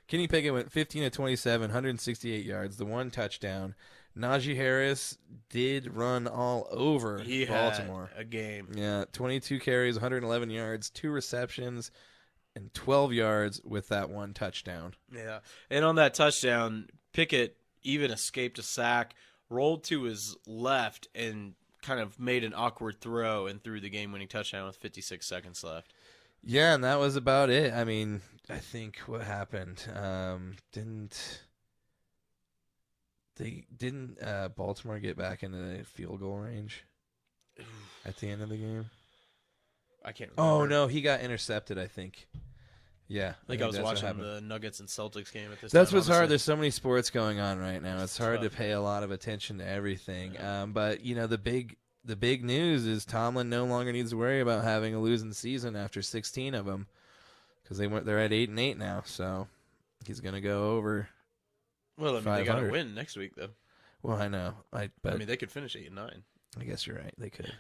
Kenny Pickett went 15 of 27, 168 yards, the 1 touchdown. Najee Harris did run all over Baltimore. Had a game. Yeah, 22 carries, 111 yards, 2 receptions, and 12 yards with that 1 touchdown. Yeah, and on that touchdown, Pickett even escaped a sack, rolled to his left, and kind of made an awkward throw and threw the game-winning touchdown with 56 seconds left. Yeah, and that was about it. I mean, I think what happened, didn't Baltimore get back into the field goal range at the end of the game? I can't remember. Oh, no, he got intercepted, I think. Yeah. I think I was that's what watching happened. the Nuggets and Celtics game at this That's time, what's hard. honestly. There's so many sports going on right now. It's hard to tough. pay a lot of attention to everything. But you know, the big news is Tomlin no longer needs to worry about having a losing season after 16 of them, because they're at 8-8 now. So he's gonna go over. Well, I mean, they got to 500. win next week, though. Well, I know. I mean, they could finish 8-9. I guess you're right. They could.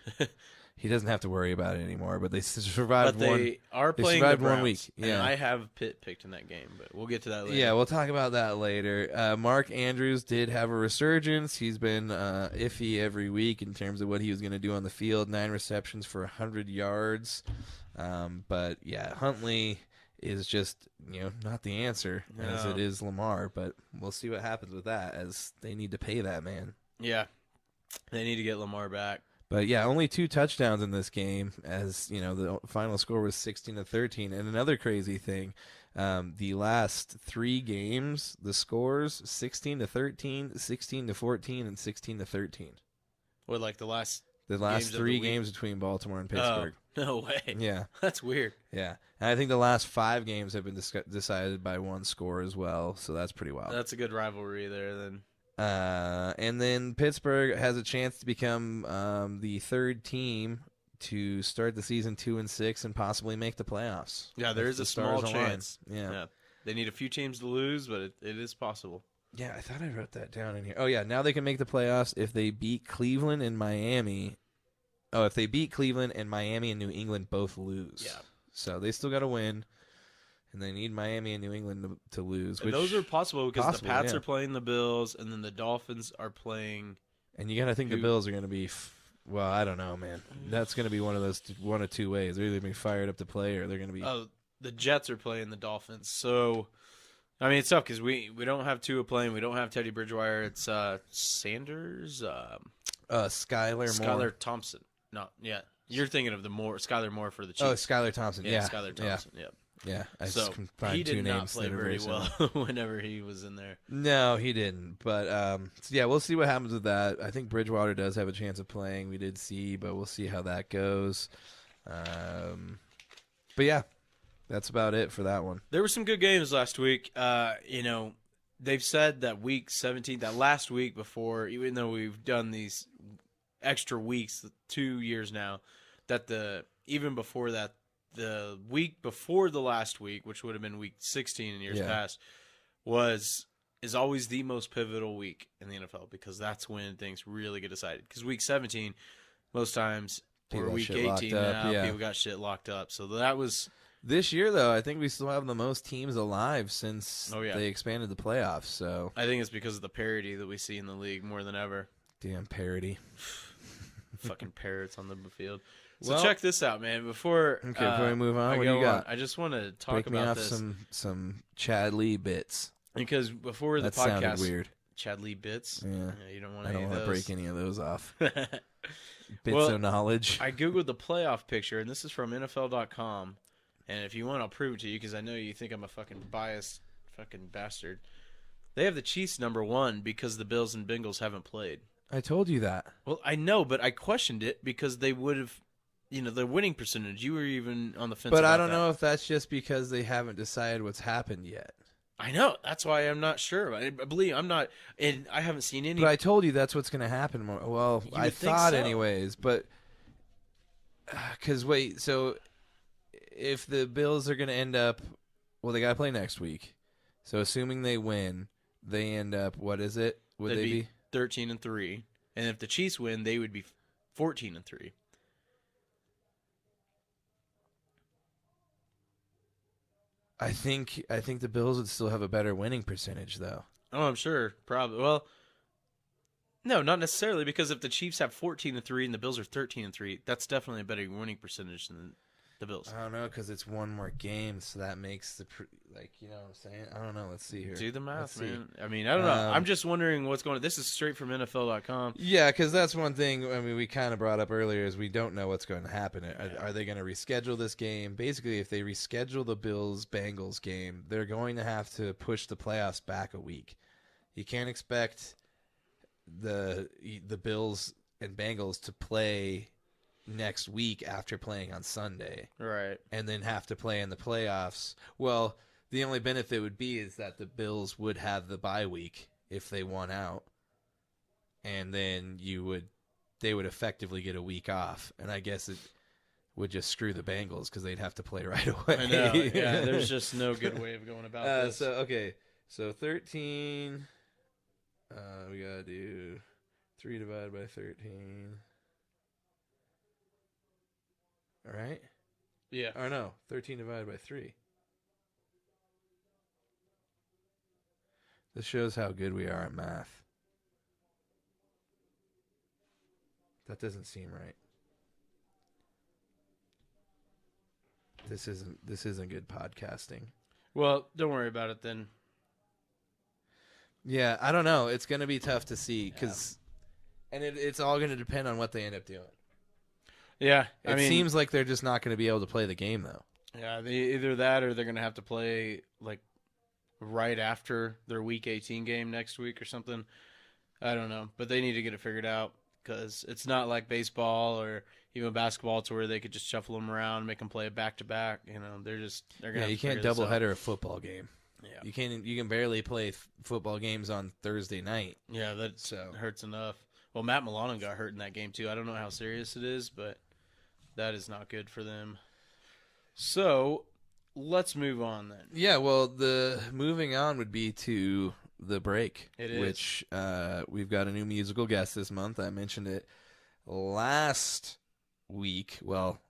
He doesn't have to worry about it anymore. But they survived But one. they are they playing the survived Browns. 1 week. And Yeah. I have Pitt picked in that game, but we'll get to that later. Yeah, we'll talk about that later. Mark Andrews did have a resurgence. He's been iffy every week in terms of what he was going to do on the field. 9 receptions for 100 yards. But, yeah, Huntley is just, not the answer as No. it is Lamar. But we'll see what happens with that, as they need to pay that man. Yeah. They need to get Lamar back. But, yeah, only 2 touchdowns in this game, as, the final score was 16-13. And another crazy thing, the last 3 games, the scores, 16-13, 16-14, and 16-13. What, like the last last games of the 3 week? games between Baltimore and Pittsburgh. Oh, no way. Yeah, That's weird. yeah. And I think the last 5 games have been decided by 1 score as well, so that's pretty wild. That's a good rivalry there, then. And then Pittsburgh has a chance to become the 3rd team to start the season 2-6 and possibly make the playoffs. Yeah, there if is the a small stars align. chance. Yeah. They need a few teams to lose, but it is possible. Yeah, I thought I wrote that down in here. Oh, yeah, now they can make the playoffs if they beat Cleveland and Miami. Oh, if they beat Cleveland and Miami and New England both lose. Yeah. So they still got to win, and they need Miami and New England to lose. And those are possible because the possible, Pats yeah. are playing the Bills, and then the Dolphins are playing. And you got to think the Bills are going to be, well, I don't know, man. That's going to be one of 2 ways. They're either going to be fired up to play, or they're going to be. Oh, the Jets are playing the Dolphins. So, I mean, it's tough because we don't have Tua playing. We don't have Teddy Bridgewater. It's Sanders, Skylar Moore. Skylar Thompson. No, yeah. You're thinking of Skylar Moore for the Oh, Chiefs. Skylar Thompson. Yeah. Skylar Thompson. Yeah. Yeah. I So just combined he 2 did not names play that are very very well similar. whenever he was in there. No, he didn't. But so yeah, we'll see what happens with that. I think Bridgewater does have a chance of playing. We did see, but we'll see how that goes. But yeah, that's about it for that one. There were some good games last week. They've said that week 17, that last week before, even though we've done these extra weeks, 2 years now, that even before that, the week before the last week, which would have been week 16 in years past, is always the most pivotal week in the NFL because that's when things really get decided. Because week 17, most times, People or got week shit 18 locked now, up, yeah. people got shit locked up. So that was This year, though, I think we still have the most teams alive since Oh, yeah. they expanded the playoffs. So I think it's because of the parity that we see in the league more than ever. damn parity. Fucking parrots on the field. So Well- check this out, man. Before we move on, I what do you go got? on, I just want to talk Break me about off this some Chad Lee bits. because before the That sounded podcast, weird. Chad Lee bits. Yeah. You don't want I any don't of want to those. break any of those off. Bits Well, of knowledge. I googled the playoff picture, and this is from NFL.com. And if you want, I'll prove it to you because I know you think I'm a fucking biased fucking bastard. They have the Chiefs number 1 because the Bills and Bengals haven't played. I told you that. Well, I know, but I questioned it because they would have, their winning percentage. You were even on the fence. But about I don't that. know if that's just because they haven't decided what's happened yet. I know. That's why I'm not sure. I believe I'm not, and I haven't seen any. But I told you that's what's going to happen. Well, You I would think thought so. anyways. But because wait, so if the Bills are going to end up, well, they got to play next week. So assuming they win, they end up. What is it? Would they'd they be be? 13-3, and if the Chiefs win, they would be 14-3. I think the Bills would still have a better winning percentage though. Oh, I'm sure. Probably. Well, no, not necessarily, because if the Chiefs have 14-3 and the Bills are 13-3, that's definitely a better winning percentage than the Bills? I don't know, because it's one more game, so that makes the you know what I'm saying? I don't know. Let's see here. Do the Let's math, see. man. I mean, I don't know. I'm just wondering what's going on. This is straight from NFL.com. Yeah, because that's one thing. I mean, we kind of brought up earlier is we don't know what's going to happen. Are they going to reschedule this game? Basically, if they reschedule the Bills-Bengals game, they're going to have to push the playoffs back a week. You can't expect the Bills and Bengals to play next week after playing on Sunday. Right. And then have to play in the playoffs. Well, the only benefit would be is that the Bills would have the bye week if they won out. And then they would effectively get a week off. And I guess it would just screw the Bengals because they'd have to play right away. I know. Yeah, there's just no good way of going about this. So 13. We got to do 3 divided by 13. All right? Yeah. Or no, 13 divided by 3. This shows how good we are at math. That doesn't seem right. This isn't good podcasting. Well, don't worry about it then. Yeah, I don't know. It's going to be tough to see and it's all going to depend on what they end up doing. Yeah. It seems like they're just not going to be able to play the game, though. Yeah, either that or they're going to have to play like right after their Week 18 game next week or something. I don't know, but they need to get it figured out because it's not like baseball or even basketball to where they could just shuffle them around, make them play a back-to-back. You know, they're going to you can't doubleheader a football game. Yeah. You can barely play football games on Thursday night. Yeah, that hurts enough. Well, Matt Milano got hurt in that game too. I don't know how serious it is, but that is not good for them. So, let's move on then. Yeah, well, the moving on would be to the break, which we've got a new musical guest this month. I mentioned it last week. Well,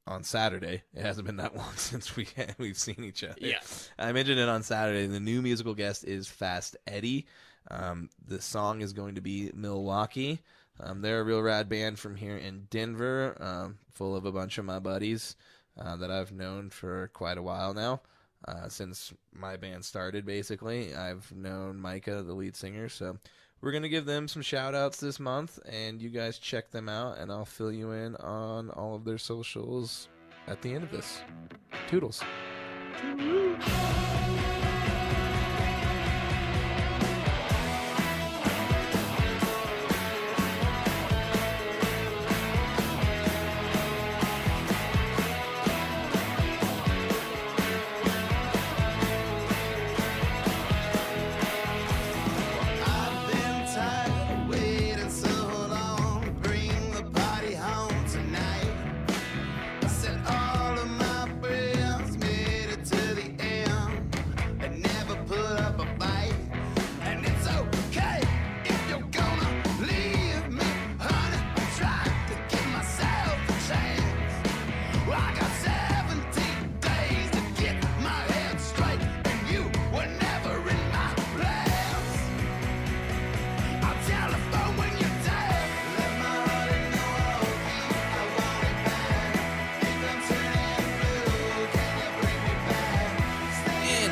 on Saturday. It hasn't been that long since we've seen each other. Yeah. I mentioned it on Saturday. The new musical guest is Fast Eddie. The song is going to be Milwaukee. They're a real rad band from here in Denver, full of a bunch of my buddies that I've known for quite a while now. Since my band started, basically. I've known Micah, the lead singer, so we're going to give them some shout-outs this month, and you guys check them out, and I'll fill you in on all of their socials at the end of this. Toodles.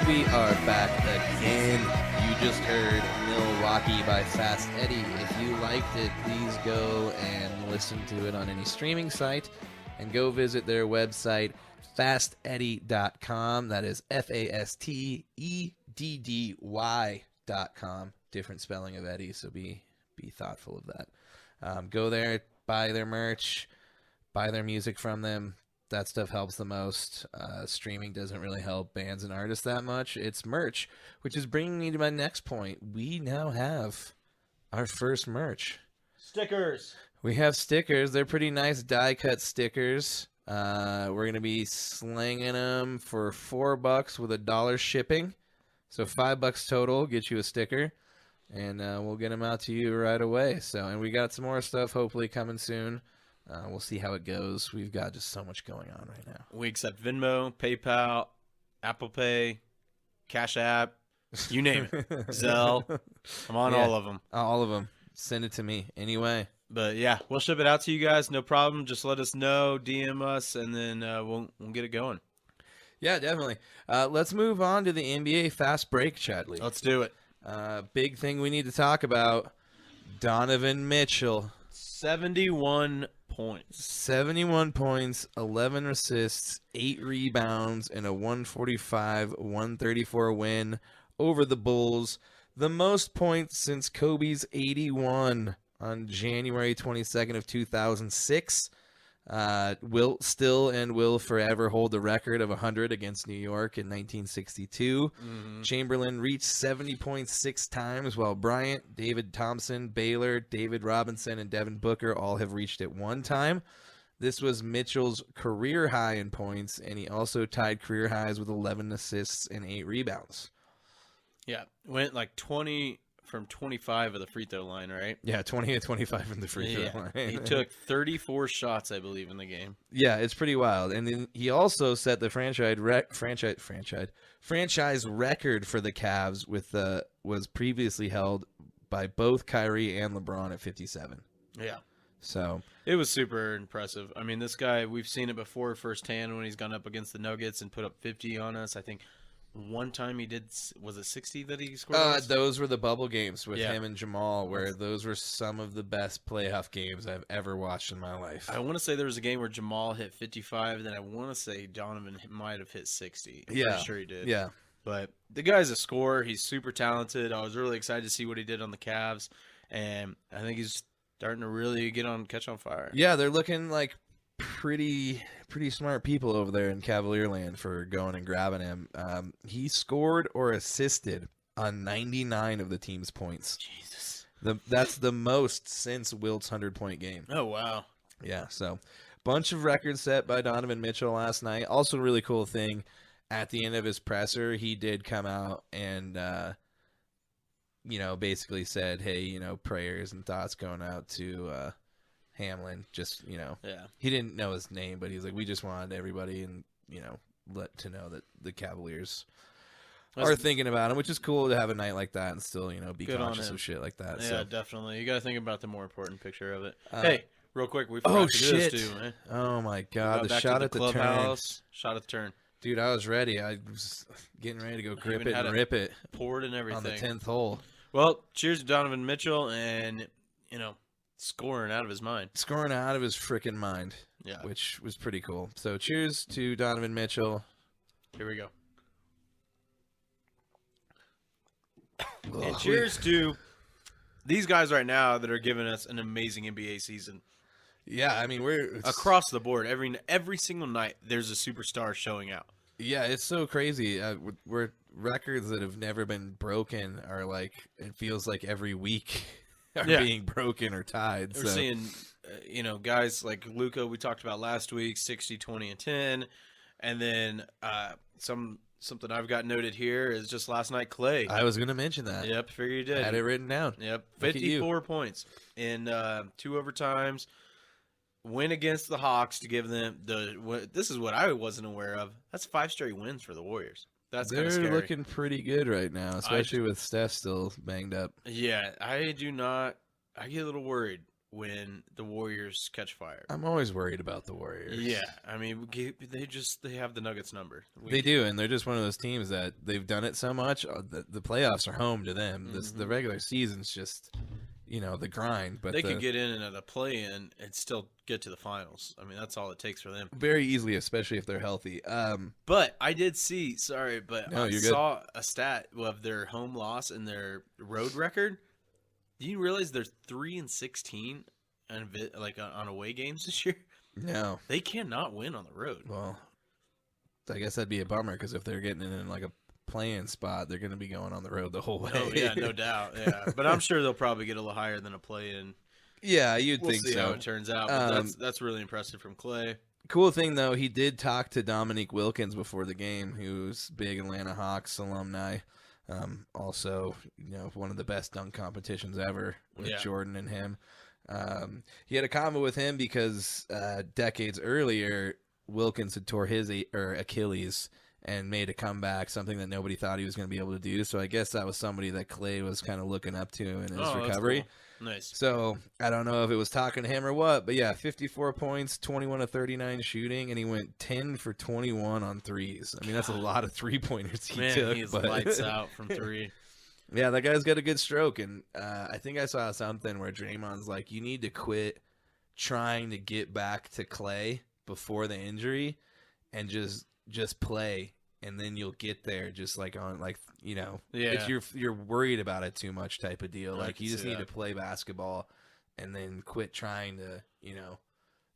We are back again. You just heard Milwaukee by Fast Eddie. If you liked it, please go and listen to it on any streaming site and go visit their website, fasteddy.com. That is FASTEDDY.com. Different spelling of Eddie, so be thoughtful of that. Go there, buy their merch, buy their music from them. That stuff helps the most. Streaming doesn't really help bands and artists that much. It's merch, which is bringing me to my next point. We now have our first merch. Stickers. We have stickers. They're pretty nice die-cut stickers. We're going to be slinging them for $4 with $1 shipping. So $5 total, get you a sticker. And we'll get them out to you right away. And we got some more stuff hopefully coming soon. We'll see how it goes. We've got just so much going on right now. We accept Venmo, PayPal, Apple Pay, Cash App, you name it. Zelle. I'm on all of them. All of them. Send it to me. Anyway. But yeah, we'll ship it out to you guys. No problem. Just let us know, DM us, and then we'll get it going. Yeah, definitely. Let's move on to the NBA fast break, Chadley. Let's do it. Big thing we need to talk about, Donovan Mitchell. 71 points. 71 points, 11 assists, 8 rebounds, and a 145-134 win over the Bulls. The most points since Kobe's 81 on January 22nd of 2006. Will still and will forever hold the record of 100 against New York in 1962. Chamberlain reached 70 points 6 times, while Bryant, David Thompson, Baylor, David Robinson, and Devin Booker all have reached it 1 time. This was Mitchell's career high in points, and he also tied career highs with 11 assists and 8 rebounds. Yeah, went like 20 from 25 of the free throw line, right? Yeah, 20 to 25 in the free throw line. He took 34 shots, I believe, in the game. Yeah, it's pretty wild. And then he also set the franchise record for the Cavs with was previously held by both Kyrie and LeBron at 57. Yeah. So it was super impressive. I mean, this guy, we've seen it before firsthand when he's gone up against the Nuggets and put up 50 on us. I think one time he did, was it 60 that he scored? Those were the bubble games with him and Jamal, where those were some of the best playoff games I've ever watched in my life. I want to say there was a game where Jamal hit 55, then I want to say Donovan might have hit 60. I'm pretty sure he did. Yeah. But the guy's a scorer. He's super talented. I was really excited to see what he did on the Cavs, and I think he's starting to really catch on fire. Yeah, they're looking like pretty smart people over there in Cavalier land for going and grabbing him. He scored or assisted on 99 of the team's points. Jesus. That's the most since Wilt's 100-point game. Oh, wow. Yeah, so bunch of records set by Donovan Mitchell last night. Also, a really cool thing, at the end of his presser, he did come out and, basically said, hey, prayers and thoughts going out to Hamlin. Just, he didn't know his name, but he's like, we just wanted everybody and, let to know that the Cavaliers are thinking about him, which is cool to have a night like that and still, be conscious of shit like that. Yeah, so. Definitely. You got to think about the more important picture of it. Hey, real quick, we forgot to do this too, man. Oh my God, the shot at the turn. Shot at the turn. Dude, I was ready. I was getting ready to go grip it and rip it. Poured and everything. On the 10th hole. Well, cheers to Donovan Mitchell and, scoring out of his mind. Scoring out of his freaking mind. Yeah. Which was pretty cool. So cheers to Donovan Mitchell. Here we go. And cheers to these guys right now that are giving us an amazing NBA season. Yeah, I mean, we're across the board. Every single night, there's a superstar showing out. Yeah, it's so crazy. We're records that have never been broken are like, it feels like every week are being broken or tied. We're seeing, guys like Luka we talked about last week, 60, 20, and 10. And then something I've got noted here is just last night, Clay. I was going to mention that. Yep, figure you did. I had it written down. Yep, 54 points in 2 overtimes. Win against the Hawks to give them this is what I wasn't aware of. That's 5 straight wins for the Warriors. That's kind of scary. They're looking pretty good right now, especially with Steph still banged up. Yeah, I get a little worried when the Warriors catch fire. I'm always worried about the Warriors. Yeah, I mean, they have the Nuggets number. They do, and they're just one of those teams that they've done it so much. The playoffs are home to them. The regular season's just, the grind. But they could get in at a play-in and still get to the finals. I mean, that's all it takes for them. Very easily, especially if they're healthy. But I did see, I saw a stat of their home loss and their road record. Do you realize they're 3-16 on away games this year? No, they cannot win on the road. Well, I guess that'd be a bummer because if they're getting in like a playing spot, they're going to be going on the road the whole way. Oh yeah, no doubt. Yeah, but I'm sure they'll probably get a little higher than a play-in. Yeah, you'd we'll think see so. How it turns out. But that's really impressive from Clay. Cool thing though, he did talk to Dominique Wilkins before the game, who's big Atlanta Hawks alumni. Also, one of the best dunk competitions ever with Jordan and him. He had a combo with him because decades earlier, Wilkins had tore his Achilles and made a comeback, something that nobody thought he was going to be able to do. So I guess that was somebody that Clay was kind of looking up to in his recovery. That's cool. Nice. So I don't know if it was talking to him or what, but yeah, 54 points, 21 of 39 shooting, and he went 10 for 21 on threes. I mean, that's a lot of 3-pointers he took. He's but lights out from 3. Yeah, that guy's got a good stroke, and I think I saw something where Draymond's like, you need to quit trying to get back to Clay before the injury and just play, and then you'll get there. Just like on, like, you know, it's you're worried about it too much type of deal. Like, you just need to play basketball and then quit trying to, you know,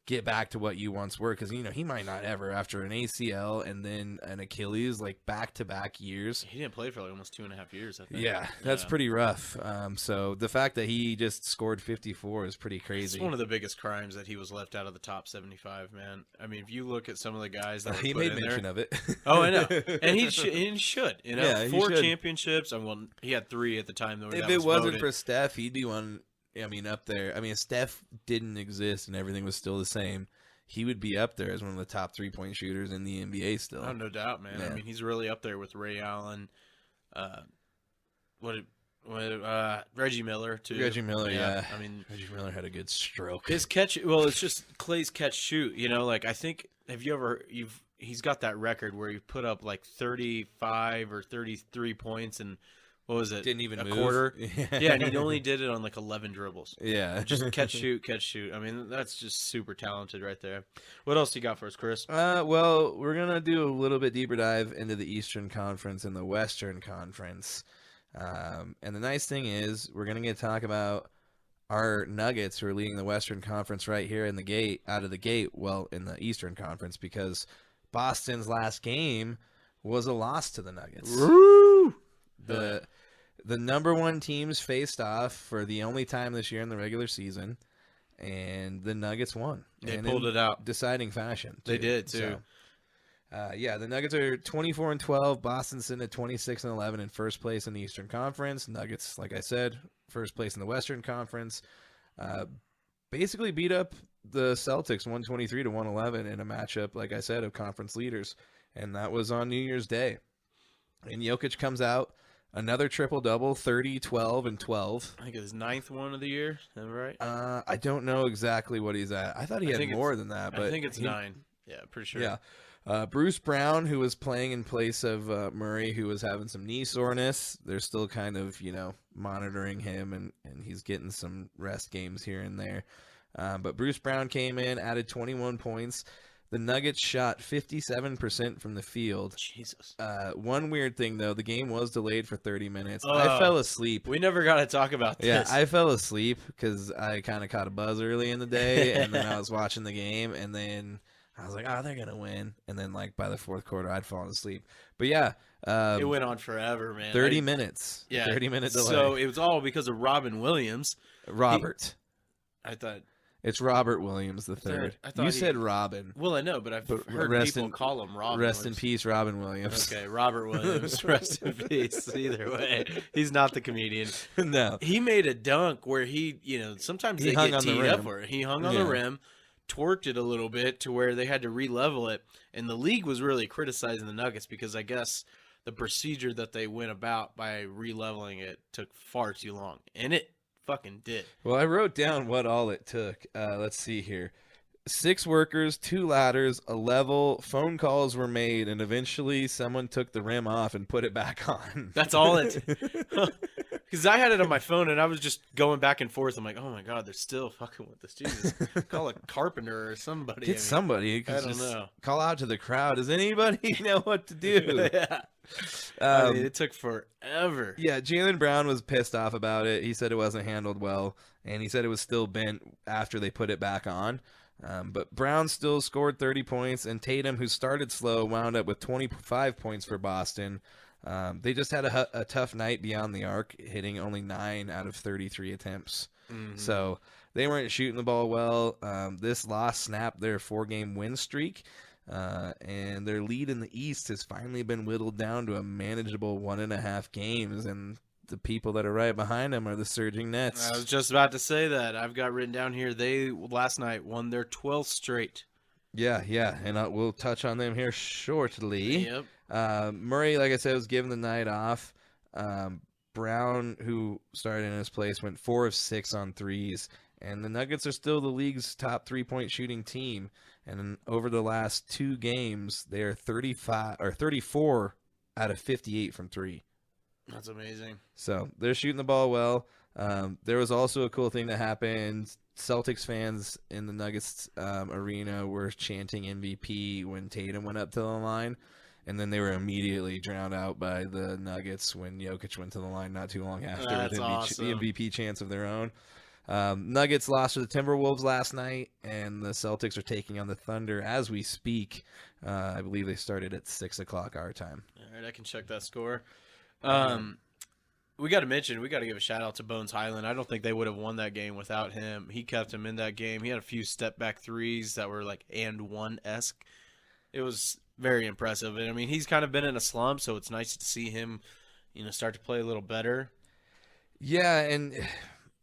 get back to what you once were, because, you know, he might not ever, after an ACL and then an Achilles, like back-to-back years. He didn't play for like almost 2.5 years, I think. Yeah, that's pretty rough. So the fact that he just scored 54 is pretty crazy. It's one of the biggest crimes that he was left out of the top 75, man. I mean, if you look at some of the guys that were he put made in mention there, of it. Oh, I know, and he should. You know, Yeah, 4 should. championships. I mean, he had 3 at the time. Though, If it wasn't for Steph, he'd be one. I mean, up there. I mean, if Steph didn't exist and everything was still the same, he would be up there as one of the top 3-point shooters in the NBA still. Oh, no doubt, man. Yeah. I mean, he's really up there with Ray Allen. Reggie Miller too. Reggie Miller, yeah. I mean, Reggie Miller had a good stroke. his catch. Well, it's just Clay's catch shoot. You know, like I think he's got that record where he put up like 35 or 33 points and what was it? Didn't even move. Quarter. Yeah, and he only did it on like 11 dribbles. Yeah, Just catch shoot. I mean, that's just super talented right there. What else you got for us, Chris? Well, we're gonna do a little bit deeper dive into the Eastern Conference and the Western Conference. And the nice thing is, we're gonna get to talk about our Nuggets, who are leading the Western Conference right here out of the gate. Well, in the Eastern Conference, because Boston's last game was a loss to the Nuggets. Woo! The number 1 teams faced off for the only time this year in the regular season, and the Nuggets won. They pulled it out. Deciding fashion. They did, too. So, the Nuggets are 24-12. Boston's sitting at 26-11 in first place in the Eastern Conference. Nuggets, like I said, first place in the Western Conference. Basically beat up the Celtics 123-111 in a matchup, like I said, of conference leaders. And that was on New Year's Day. And Jokic comes out. Another triple-double, 30, 12, and 12. I think it's his 9th one of the year. Is that right? I don't know exactly what he's at. I thought he had more than that. But I think it's 9. Yeah, pretty sure. Yeah. Bruce Brown, who was playing in place of Murray, who was having some knee soreness. They're still kind of, monitoring him, and he's getting some rest games here and there. But Bruce Brown came in, added 21 points. The Nuggets shot 57% from the field. Jesus. One weird thing, though, the game was delayed for 30 minutes. I fell asleep. We never got to talk about this. Yeah, I fell asleep because I kind of caught a buzz early in the day, and then I was watching the game, and then I was like, oh, they're going to win. And then, by the fourth quarter, I'd fallen asleep. But, yeah. It went on forever, man. 30 minutes. Yeah. 30-minute delay. So it was all because of Robin Williams. Robert. I thought... It's Robert Williams III. You said Robin. Well, I know, but I've heard people call him Robin. Rest in peace, Robin Williams. Okay, Robert Williams. Rest in peace. Either way, he's not the comedian. No. He made a dunk where he sometimes they get teed up for it. He hung on the rim, torqued it a little bit to where they had to re-level it. And the league was really criticizing the Nuggets because I guess the procedure that they went about by re-leveling it took far too long. And it fucking did. Well, I wrote down what all it took. Let's see here. 6 workers, 2 ladders, a level, phone calls were made, and eventually someone took the rim off and put it back on. That's all it. Because I had it on my phone and I was just going back and forth. I'm like, oh my god, they're still fucking with this. Jesus, call a carpenter or somebody. Get somebody. I don't know. Call out to the crowd. Does anybody know what to do? Yeah. I mean, it took forever. Yeah, Jaylen Brown was pissed off about it. He said it wasn't handled well, and he said it was still bent after they put it back on. But Brown still scored 30 points, and Tatum, who started slow, wound up with 25 points for Boston. They just had a tough night beyond the arc, hitting only 9 out of 33 attempts. Mm-hmm. So they weren't shooting the ball well. This loss snapped their 4-game win streak. And their lead in the East has finally been whittled down to a manageable 1.5 games, and the people that are right behind them are the surging Nets. I was just about to say that. I've got written down here, they last night won their 12th straight. Yeah, and we'll touch on them here shortly. Yep. Murray, like I said, was given the night off. Brown, who started in his place, went 4 of 6 on threes. And the Nuggets are still the league's top 3-point shooting team. And over the last 2 games, they are 34 out of 58 from 3. That's amazing. So they're shooting the ball well. There was also a cool thing that happened. Celtics fans in the Nuggets arena were chanting MVP when Tatum went up to the line. And then they were immediately drowned out by the Nuggets when Jokic went to the line not too long after. That's with awesome. The MVP chants of their own. Nuggets lost to the Timberwolves last night, and the Celtics are taking on the Thunder as we speak. I believe they started at 6 o'clock our time. All right, I can check that score. We got to give a shout out to Bones Highland. I don't think they would have won that game without him. He kept him in that game. He had a few step back threes that were like and one-esque. It was very impressive. And I mean, he's kind of been in a slump, so it's nice to see him, start to play a little better. Yeah, and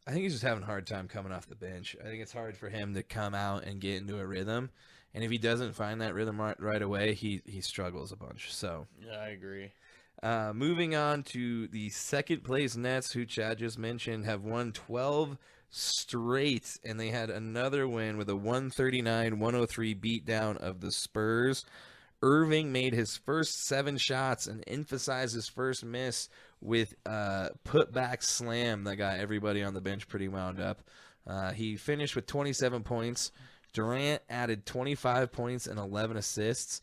I think he's just having a hard time coming off the bench. I think it's hard for him to come out and get into a rhythm. And if he doesn't find that rhythm right away, he struggles a bunch. So yeah, I agree. Moving on to the second place Nets, who Chad just mentioned, have won 12 straight, and they had another win with a 139-103 beatdown of the Spurs. Irving made his first 7 shots and emphasized his first miss with a putback slam that got everybody on the bench pretty wound up. He finished with 27 points. Durant added 25 points and 11 assists.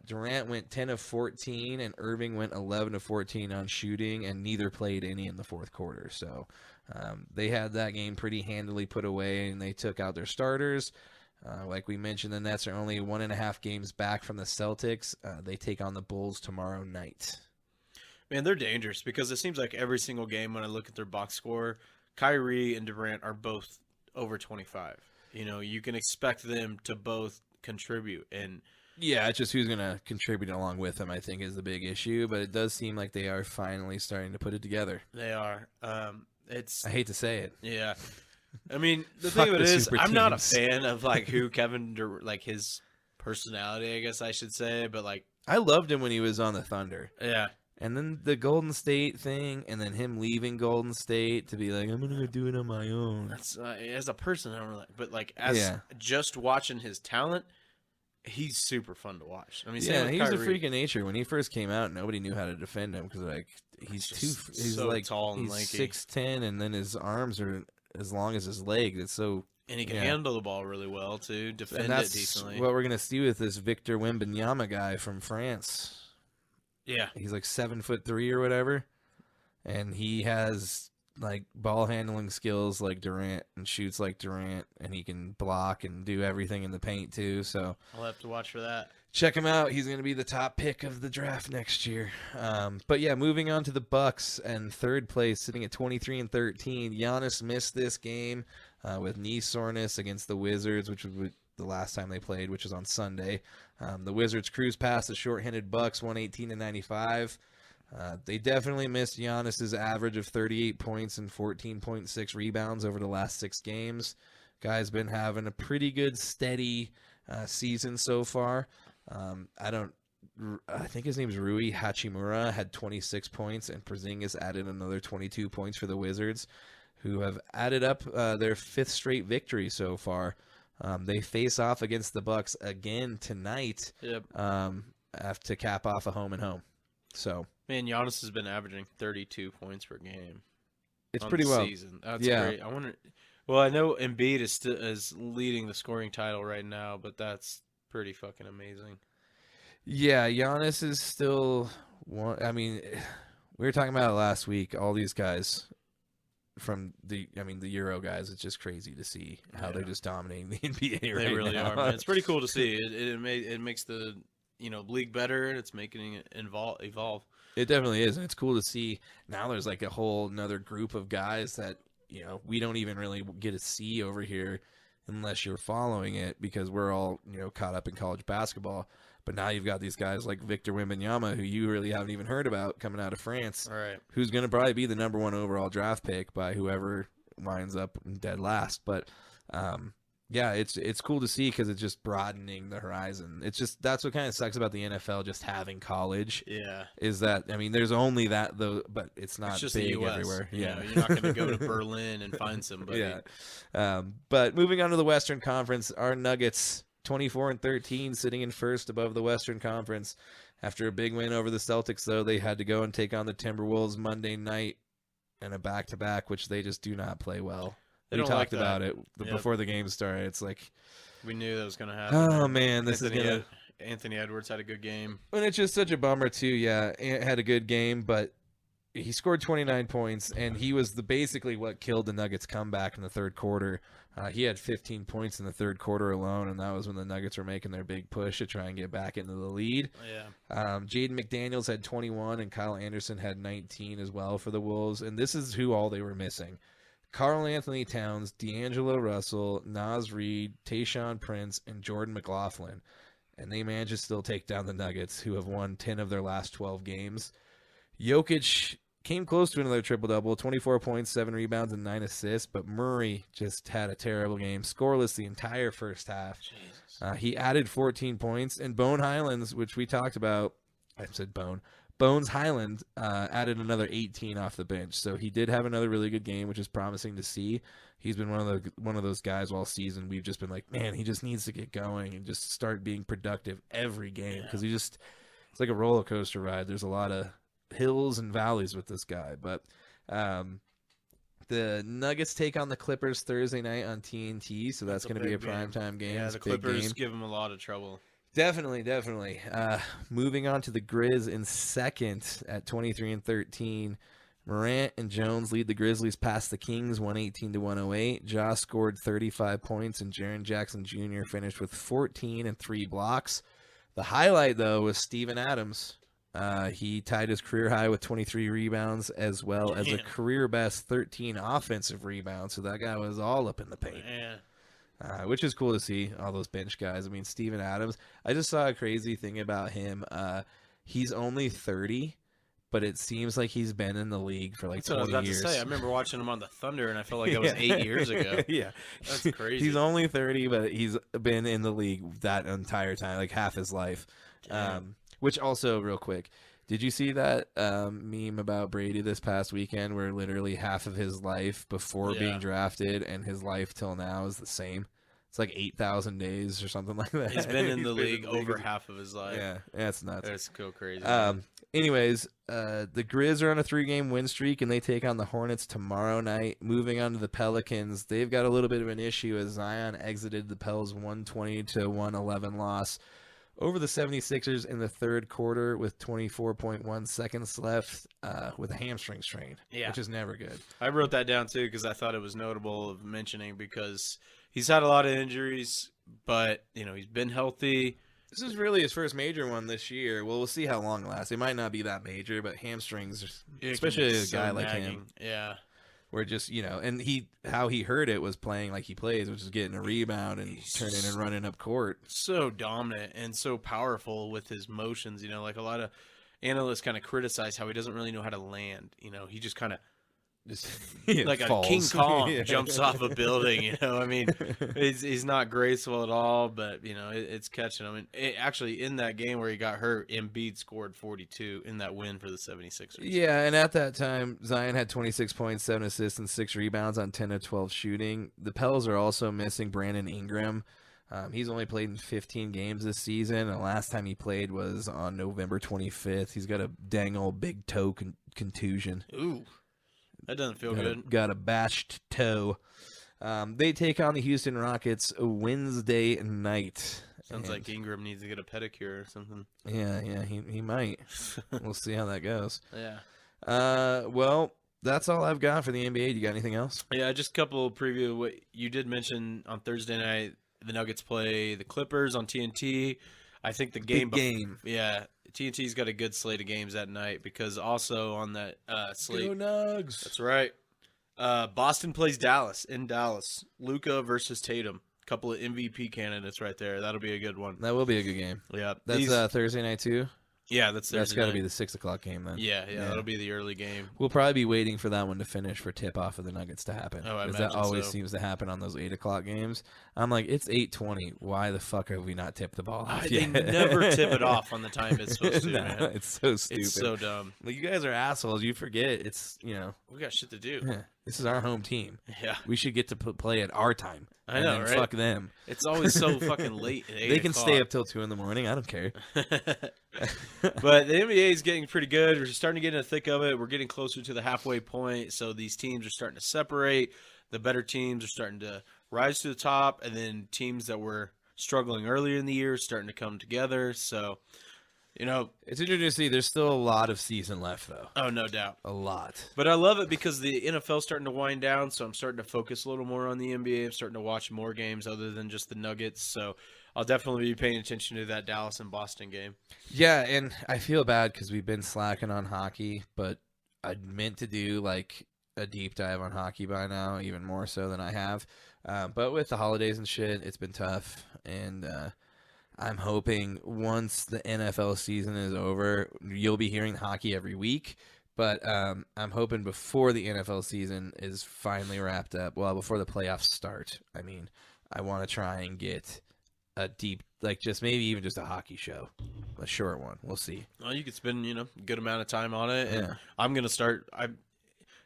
Durant went 10 of 14, and Irving went 11 of 14 on shooting, and neither played any in the fourth quarter. So they had that game pretty handily put away, and they took out their starters. Like we mentioned, the Nets are only 1.5 games back from the Celtics. They take on the Bulls tomorrow night. Man, they're dangerous because it seems like every single game when I look at their box score, Kyrie and Durant are both over 25. You can expect them to both contribute. And yeah, it's just who's going to contribute along with them, I think, is the big issue. But it does seem like they are finally starting to put it together. They are. I hate to say it. Yeah. I mean, the thing of it is, super I'm not a teams. fan of who his personality, I guess I should say, but I loved him when he was on the Thunder. yeah. And then the Golden State thing, and then him leaving Golden State to be like, I'm gonna go do it on my own. That's as a person, I don't really, but as just watching his talent, he's super fun to watch. I mean, Yeah, he's a Kyrie. freak of nature. When he first came out, nobody knew how to defend him because he's so tall and he's lanky. 6'10", and then his arms are as long as his legs. It's so. And he can handle the ball really well too, defend And that's it decently. what we're gonna see with this Victor Wembanyama guy from France. Yeah, He's like 7'3" or whatever, and he has ball handling skills like Durant and shoots like Durant, and he can block and do everything in the paint too. So I'll have to watch for that. check him out. He's going to be the top pick of the draft next year. But yeah, moving on to the Bucks and third place, sitting at 23-13. Giannis missed this game with knee soreness against the Wizards, which was the last time they played, which was on Sunday. The Wizards cruised past the shorthanded Bucks, 118-95. They definitely missed Giannis's average of 38 points and 14.6 rebounds over the last 6 games. Guy's been having a pretty good, steady season so far. I think his name's Rui Hachimura, had 26 points, and Porzingis added another 22 points for the Wizards, who have added up their 5th straight victory so far. They face off against the Bucks again tonight. Yep. To cap off a home and home. So Man, Giannis has been averaging 32 points per game. it's on pretty the well. season. That's Yeah. great. I wonder. Well, I know Embiid is leading the scoring title right now, but that's pretty fucking amazing. Yeah, Giannis is still one. I mean, we were talking about it last week. All these guys from the Euro guys. It's just crazy to see how they're just dominating the NBA right They really now. are, man. It's pretty cool to see. It makes the league better, and it's making it evolve. It definitely is, and it's cool to see. Now there's a whole another group of guys that we don't even really get to see over here unless you're following it, because we're all caught up in college basketball. But now you've got these guys like Victor Wembanyama, who you really haven't even heard about, coming out of France, All right. who's going to probably be the number 1 overall draft pick by whoever winds up dead last. But Yeah, it's cool to see because it's just broadening the horizon. It's just that's what kind of sucks about the NFL just having college. Yeah. Is that I mean, there's only that though, but it's not It's just big the US. everywhere. You Yeah, know, you're not going to go to Berlin and find somebody. Yeah. But moving on to the Western Conference, our Nuggets 24-13, sitting in first above the Western Conference. After a big win over the Celtics, though, they had to go and take on the Timberwolves Monday night in a back-to-back, which they just do not play well. They We don't talked like about that. it before the game started. It's like, We knew that was going to happen. oh man, this is gonna. Anthony Edwards had a good game. And it's just such a bummer too. Yeah, Ant had a good game, but he scored 29 points, and he was basically what killed the Nuggets' comeback in the third quarter. He had 15 points in the third quarter alone, and that was when the Nuggets were making their big push to try and get back into the lead. Yeah. Jaden McDaniels had 21, and Kyle Anderson had 19 as well for the Wolves. And this is who all they were missing. Karl Anthony Towns, D'Angelo Russell, Naz Reid, Tayshaun Prince, and Jordan McLaughlin. And they managed to still take down the Nuggets, who have won 10 of their last 12 games. Jokic came close to another triple-double, 24 points, 7 rebounds, and 9 assists, but Murray just had a terrible game, scoreless the entire first half. He added 14 points, and Bone Highlands, which we talked about, I said Bone, Bones Highland added another 18 off the bench, so he did have another really good game, which is promising to see. He's been one of those guys all season. We've just been like, man, he just needs to get going and just start being productive every game because it's like a roller coaster ride. There's a lot of hills and valleys with this guy, but the Nuggets take on the Clippers Thursday night on TNT, so that's going to be a primetime game. Yeah, It's the a big Clippers game. give them a lot of trouble. Definitely. Moving on to the Grizz in second at 23-13. Morant and Jones lead the Grizzlies past the Kings 118-108. Ja scored 35 points, and Jaren Jackson Jr. finished with 14 and 3 blocks. The highlight, though, was Steven Adams. He tied his career high with 23 rebounds as well as a career best 13 offensive rebounds. So that guy was all up in the paint. Which is cool to see, all those bench guys. I mean, Steven Adams, I just saw a crazy thing about him. He's only 30, but it seems like he's been in the league for like 20 years. That's what I was about to say. I remember watching him on the Thunder, and I felt like that was 8 years ago. Yeah. That's crazy. He's only 30, but he's been in the league that entire time, like half his life. Which also, real quick, did you see that meme about Brady this past weekend where literally half of his life before being drafted and his life till now is the same? It's like 8,000 days or something like that. He's been in the league over half of his life. Yeah, that's nuts. That's so crazy. Anyways, the Grizz are on a 3-game win streak, and they take on the Hornets tomorrow night. Moving on to the Pelicans, they've got a little bit of an issue as Zion exited the Pels 120-111 loss over the 76ers in the third quarter with 24.1 seconds left with a hamstring strain, which is never good. I wrote that down too because I thought it was notable of mentioning because he's had a lot of injuries, but he's been healthy. This is really his first major one this year. Well, we'll see how long it lasts. It might not be that major, but hamstrings, especially a guy like him. Yeah. Where just, and how he hurt it was playing like he plays, which is getting a rebound and turning and running up court. So dominant and so powerful with his motions, like a lot of analysts kind of criticize how he doesn't really know how to land. He just kind of like falls. A King Kong jumps off a building, I mean, he's not graceful at all, but it's catching him. And actually in that game where he got hurt, Embiid scored 42 in that win for the 76ers. Yeah, and at that time, Zion had 26 points, 7 assists, and 6 rebounds on 10 of 12 shooting. The Pels are also missing Brandon Ingram. He's only played in 15 games this season, and the last time he played was on November 25th. He's got a dang old big toe contusion. Ooh. That doesn't feel good. Got a bashed toe. They take on the Houston Rockets Wednesday night. Sounds like Ingram needs to get a pedicure or something. Yeah, he might. We'll see how that goes. Yeah. Well, that's all I've got for the NBA. You got anything else? Yeah, just a couple preview. What you did mention on Thursday night, the Nuggets play the Clippers on TNT. I think the game. Yeah. TNT's got a good slate of games that night because also on that slate. Go Nugs. That's right. Boston plays Dallas in Dallas. Luka versus Tatum. Couple of MVP candidates right there. That'll be a good one. That will be a good game. Yeah. That's Thursday night too? Yeah, that's That's Thursday got to night. be the 6:00 game then. Yeah, that'll be the early game. We'll probably be waiting for that one to finish for tip-off of the Nuggets to happen. Oh, I Because imagine that always so. seems to happen on those 8:00 games. I'm like, it's 8:20. Why the fuck have we not tipped the ball off They yet? never tip it off on the time it's supposed to, No, man. it's so stupid. It's so dumb. Like, you guys are assholes. You forget it's, you know, We got shit to do. this is our home team. Yeah. We should get to play at our time. I and know, then right? Fuck them. It's always so fucking late. At 8 They can stay o'clock. up till 2 in the morning. I don't care. But the NBA is getting pretty good. We're starting to get in the thick of it. We're getting closer to the halfway point. So these teams are starting to separate. The better teams are starting to rise to the top. And then teams that were struggling earlier in the year are starting to come together. So, you know. It's interesting to see. There's still a lot of season left, though. Oh, no doubt. A lot. But I love it because the NFL's starting to wind down. So I'm starting to focus a little more on the NBA. I'm starting to watch more games other than just the Nuggets. So I'll definitely be paying attention to that Dallas and Boston game. Yeah, and I feel bad because we've been slacking on hockey, but I meant to do like a deep dive on hockey by now, even more so than I have. But with the holidays and shit, it's been tough, and I'm hoping once the NFL season is over, you'll be hearing hockey every week. But I'm hoping before the NFL season is finally wrapped up, well, before the playoffs start. I mean, I want to try and get a deep, like just maybe even just a hockey show, a short one. We'll see. Well, you could spend, a good amount of time on it. And Yeah. I'm going to start. I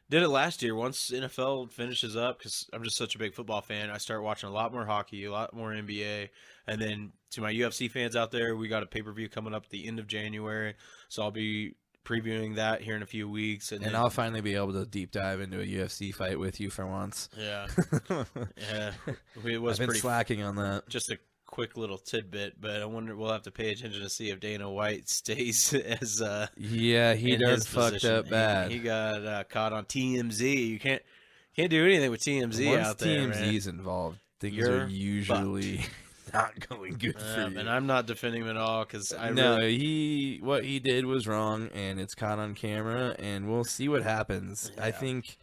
did it last year. Once NFL finishes up, because I'm just such a big football fan, I start watching a lot more hockey, a lot more NBA. And then to my UFC fans out there, we got a pay-per-view coming up at the end of January. So I'll be previewing that here in a few weeks. And then, I'll finally be able to deep dive into a UFC fight with you for once. yeah. Yeah. It was I've been pretty slacking on that. just a quick little tidbit, but I wonder we'll have to pay attention to see if Dana White stays as Yeah, he in done his fucked position. up bad. He got caught on TMZ. You can't do anything with TMZ Once out there. TMZ's involved, things You're are usually not going good for you. And I'm not defending him at all because what he did was wrong, and it's caught on camera, and we'll see what happens. I think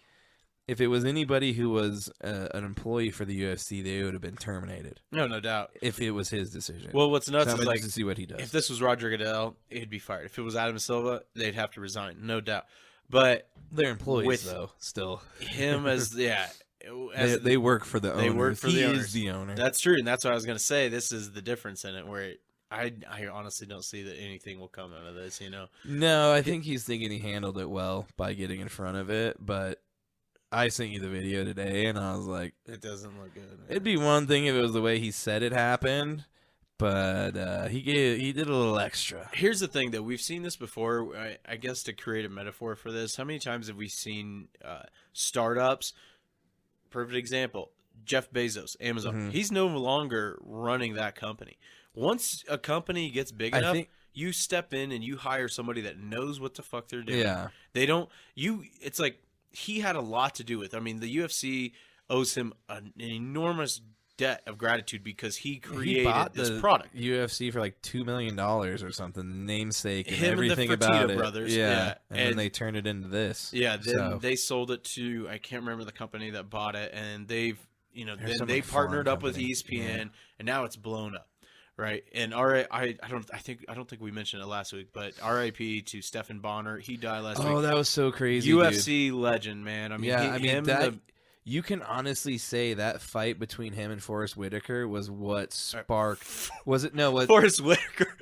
if it was anybody who was an employee for the UFC, they would have been terminated. no doubt. If it was his decision. Well, what's nuts So I'm is like interested to see what he does. if this was Roger Goodell, he'd be fired. If it was Adam Silva, they'd have to resign, no doubt. But They're employees, with though. Still, him as they work for the owner. They work for he the is owners. the owner. That's true, and that's what I was going to say. This is the difference in it, where I honestly don't see that anything will come out of this. No, I think he's thinking he handled it well by getting in front of it, but I sent you the video today, and I was like, It doesn't look good. it'd be one thing if it was the way he said it happened, but he did a little extra. Here's the thing, though. We've seen this before. I guess to create a metaphor for this, how many times have we seen startups? Perfect example, Jeff Bezos, Amazon. Mhm. He's no longer running that company. Once a company gets big I enough, think- you step in and you hire somebody that knows what the fuck they're doing. Yeah. They don't. It's like he had a lot to do with. I mean, the UFC owes him an enormous debt of gratitude because he created bought this the product. UFC for like $2 million or something, namesake and Him and the everything Fertitta about it. brothers, yeah. yeah. And then And- they turned it into this. Yeah, then So- they sold it to, I can't remember the company that bought it, and they've then some they foreign partnered up with company, ESPN, and now it's blown up, right? And I don't think we mentioned it last week, but R.I.P. to Stephen Bonner. He died last Oh, week. that was so crazy, dude. UFC legend, man. I mean, You can honestly say that fight between him and Forrest Whitaker was what sparked. Was it? No, what? Forrest Whitaker,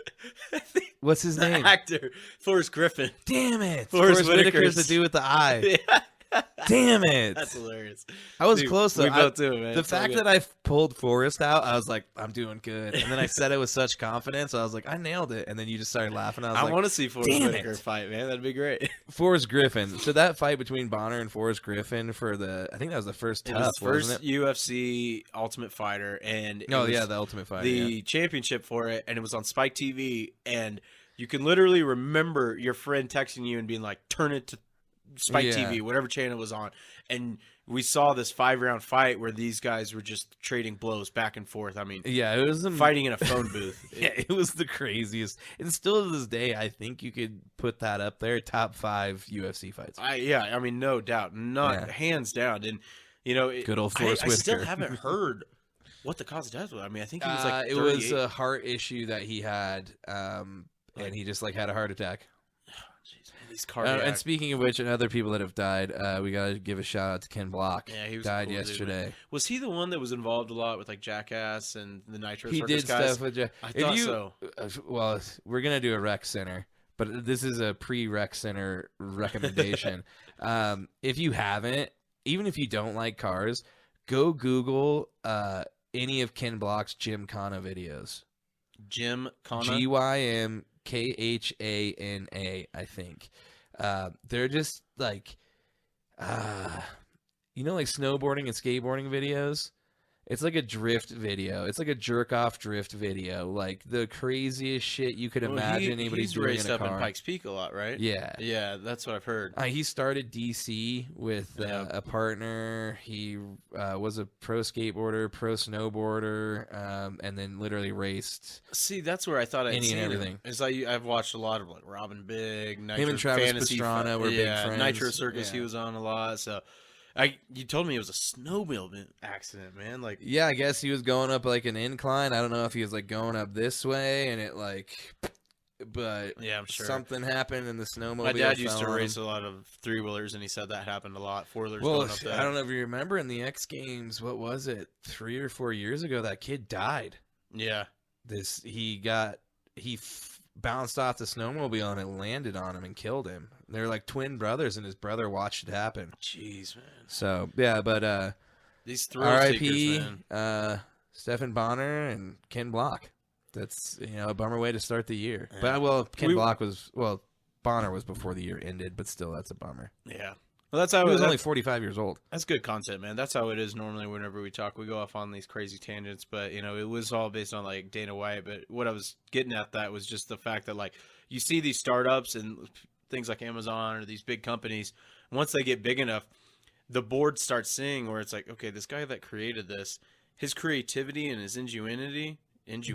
What's his the name? actor, Forrest Griffin. Damn it! Forrest Whitaker's the Whitaker's- dude with the eye. Yeah. Damn it! That's hilarious. I was Dude, close though. we both do, man. The It's all fact good. that I pulled Forrest out, I was like, I'm doing good. And then I said it with such confidence. I was like, I nailed it. And then you just started laughing. I was I like, want to see Forrest damn Whitaker it. fight, man. That'd be great. Forrest Griffin. So that fight between Bonner and Forrest Griffin for I think that was the first It was tough, the first wasn't it? UFC Ultimate Fighter, and it Oh was yeah, the Ultimate Fighter. the championship for it, and it was on Spike TV, and you can literally remember your friend texting you and being like, "Turn it to Spike Yeah. TV, whatever channel it was on," and we saw this 5-round fight where these guys were just trading blows back and forth. I mean, Yeah, it was fighting in a phone booth. Yeah, it was the craziest. And still to this day, I think you could put that up there, top 5 UFC fights. I mean, no doubt, not Yeah. hands down, and Good old Forrest I still Whitaker. haven't heard what the cause of death was. I mean, I think he was like it was 38. a heart issue that he had, and he just like had a heart attack. Jeez, man, these cardiac. And speaking of which, and other people that have died, we gotta give a shout out to Ken Block. Yeah, he was died cool, yesterday. Dude. Was he the one that was involved a lot with like Jackass and the Nitro He Circus did guys? stuff with I thought so. Well, we're gonna do a rec center, but this is a pre-rec center recommendation. If you haven't, even if you don't like cars, go Google any of Ken Block's Gymkhana videos. Gymkhana. Gymkhana, I think. They're just like, like snowboarding and skateboarding videos. It's like a drift video. It's like a jerk-off drift video. Like the craziest shit you could imagine anybody's doing raced in a up car. in Pikes Peak a lot, right? Yeah. Yeah, that's what I've heard. He started DC with a partner. He was a pro skateboarder, pro snowboarder, and then literally raced. See, that's where I thought I'd seen everything. It's like I've watched a lot of like Robin Big, Nitro Him and Travis Fantasy, Pastrana were big friends. Nitro Circus, Yeah. he was on a lot. So, you told me it was a snowmobile accident, man. Like, Yeah, I guess he was going up like an incline. I don't know if he was like going up this way and it like, but yeah, I'm sure something happened and the snowmobile. my dad used to fell on race him. a lot of 3-wheelers, and he said that happened a lot. 4-wheelers Well, going up there. I don't know if you remember in the X Games, what was it, 3 or 4 years ago? That kid died. Yeah, He bounced off the snowmobile and it landed on him and killed him. They're like twin brothers, and his brother watched it happen. jeez, man. So yeah, but These thrill R.I.P. seekers, man. Stefan Bonner and Ken Block. That's a bummer way to start the year. Yeah. But Bonner was before the year ended, but still that's a bummer. Yeah. Well, that's how He was only 45 years old. That's good content, man. That's how it is normally whenever we talk. We go off on these crazy tangents, but, it was all based on, like, Dana White. But what I was getting at that was just the fact that, like, you see these startups and things like Amazon or these big companies, once they get big enough, the board starts seeing where it's like, okay, this guy that created this, his creativity and his ingenuity. That's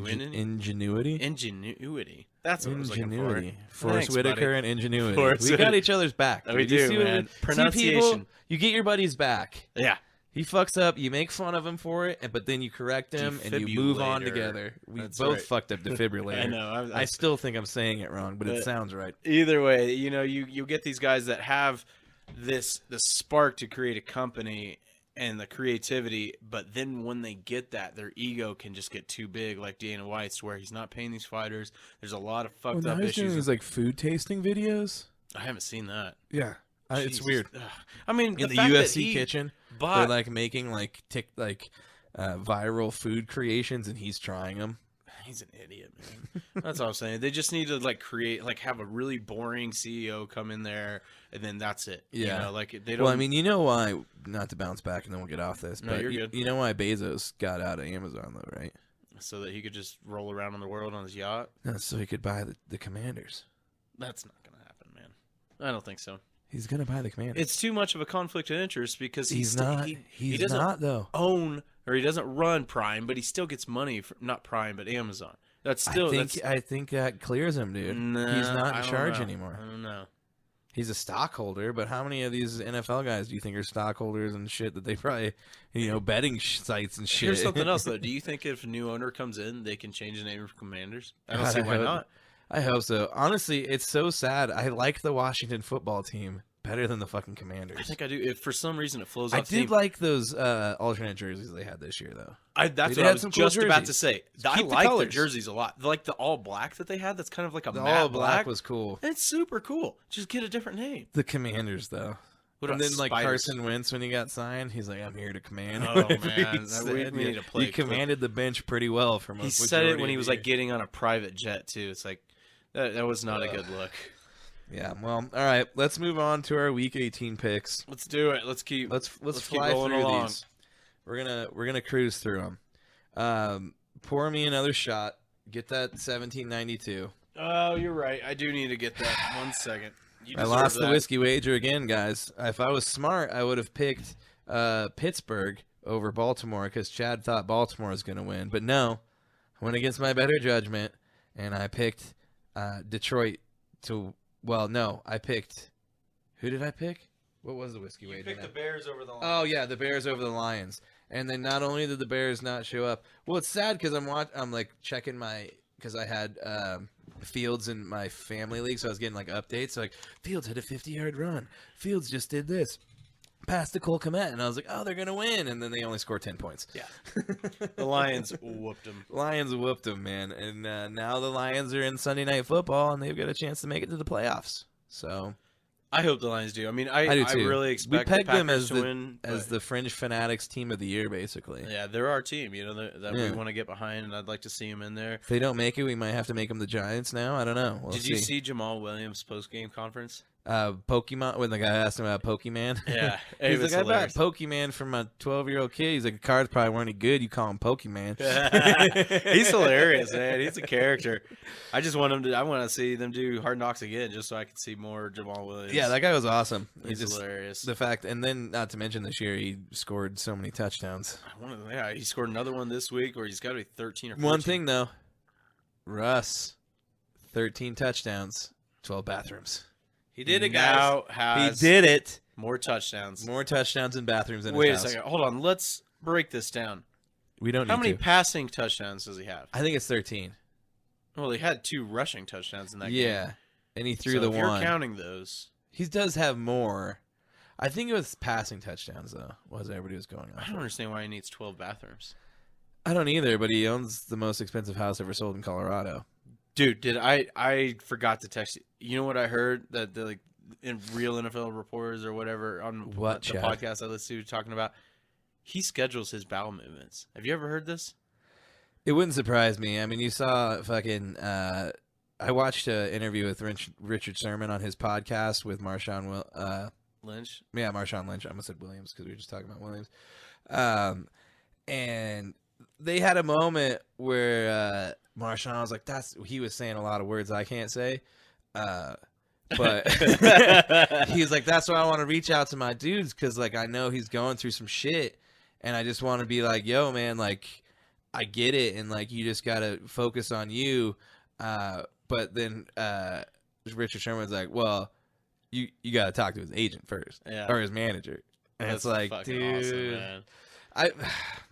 what I was looking for. Forrest Thanks, Whitaker buddy. and ingenuity. Forrest We got each other's back. We dude. You do, see what man. See people, Pronunciation. you get your buddy's back. Yeah. He fucks up, you make fun of him for it, but then you correct him and you move on Defibrillator. together. We That's both right. fucked up defibrillator. I know. I still think I'm saying it wrong, but it sounds right. Either way, you get these guys that have the spark to create a company and the creativity, but then when they get that, their ego can just get too big, like Dana White's, where he's not paying these fighters. There's a lot of fucked up issues. These like food tasting videos. I haven't seen that. Yeah, it's Jesus. weird. Ugh. I mean, In the fact that UFC he kitchen, bought- they're like making viral food creations, and he's trying them. He's an idiot, man. That's all I'm saying. They just need to have a really boring CEO come in there, and then that's it. Yeah. They don't. Well, I mean, you know why? Not to bounce back, and then we'll get off this. No, But you're good. You know why Bezos got out of Amazon, though, right? So that he could just roll around on the world on his yacht. No, so he could buy the Commanders. That's not gonna happen, man. I don't think so. He's gonna buy the Commanders. It's too much of a conflict of interest because He's he doesn't not though. own or he doesn't run Prime, but he still gets money from not Prime but Amazon. That's still. I think that clears him, dude. Nah, He's not I in don't charge know. anymore. I don't know. He's a stockholder, but how many of these NFL guys do you think are stockholders and shit that they probably, betting sites and shit? Here's something else though. Do you think if a new owner comes in, they can change the name of Commanders? I don't God, see I why hope- not. I hope so. Honestly, it's so sad. I like the Washington football team better than the fucking Commanders. I think I do. If for some reason it flows I off did team, like those alternate jerseys they had this year, though. that's they what I had was some cool just about to jerseys. say. I Keep the like their colors. jerseys a lot. Like the all black that they had. That's kind of like a The matte all black was cool. It's super cool. Just get a different name. The Commanders, though. What And about then, like, spiders? Carson Wentz, when he got signed, he's like, I'm here to command. Oh, Whatever he man. said. We need to play He a clip. commanded the bench pretty well for most He said it when majority he of was the like getting on a private jet too. It's like that was not a good look. year. Yeah, well, all right. Let's move on to our Week 18 picks. Let's do it. Let's keep Let's keep fly rolling through along. these. We're gonna cruise through them. Pour me another shot. Get that 1792. Oh, you're right. I do need to get that. 1 second. You I deserve lost the that. whiskey wager again, guys. If I was smart, I would have picked Pittsburgh over Baltimore because Chad thought Baltimore was going to win. But no, I went against my better judgment, and I picked Detroit to – well, no, I picked – who did I pick? What was the whiskey You wager? picked now? the Bears over the Lions. Oh, yeah, the Bears over the Lions. And then not only did the Bears not show up – well, it's sad because I'm like checking my – because I had Fields in my family league, so I was getting like updates. So like, Fields had a 50-yard run. Fields just did this. Passed to Cole Kmet, and I was like, oh, they're gonna win, and then they only scored 10 points. Yeah, the Lions whooped them. Lions whooped them, man, and now the Lions are in Sunday Night Football, and they've got a chance to make it to the playoffs. So I hope the Lions do. I mean, I do too. really We expect pegged the them Packers as to the win as the Fringe Fanatics team of the year, basically. Yeah, they're our team. You know that Yeah. we want to get behind, and I'd like to see them in there. If they don't make it, we might have to make them the Giants now. I don't know. We'll Did you see Jamal Williams' post-game conference? Pokemon, when the guy asked him about Pokemon? Yeah, He's like, I bought Pokemon from my 12-year-old kid. He's like, the cards probably weren't any good. You call him Pokemon. He's hilarious, man. He's a character. I just want him to. I want to see them do Hard Knocks again, just so I can see more Jamal Williams. Yeah, that guy was awesome. He's hilarious. The fact, and then not to mention this year, he scored so many touchdowns. Yeah, he scored another one this week, or he's got to be 13 or 14. One thing though, Russ, 13 touchdowns, 12 bathrooms. He did it, guys. Now He has did it. more touchdowns. More touchdowns and bathrooms in Wait his a house. second. Hold on. Let's break this down. We don't How need many to. passing touchdowns does he have? I think it's 13. Well, he had 2 rushing touchdowns in that game. Yeah, and he threw So the if one. you're counting those, He does have more. I think it was passing touchdowns though. Was everybody was going on? I don't understand why he needs 12 bathrooms. I don't either, but he owns the most expensive house ever sold in Colorado. Dude, I forgot to text you. You know what I heard that the like in real NFL reporters or whatever on What, the Chad? podcast I listen to talking about, he schedules his bowel movements. Have you ever heard this? It wouldn't surprise me. I mean, you saw fucking. I watched an interview with Richard Sherman on his podcast with Marshawn Lynch? Yeah, Marshawn Lynch. I almost said Williams because we were just talking about Williams. And they had a moment where Marshawn was like, he was saying a lot of words I can't say. But he's like, that's why I want to reach out to my dudes because, like, I know he's going through some shit. And I just want to be like, yo, man, like, I get it. And, like, you just got to focus on you. But then Richard Sherman's like, well, you got to talk to his agent first or his manager. And That's it's like, fucking dude, awesome,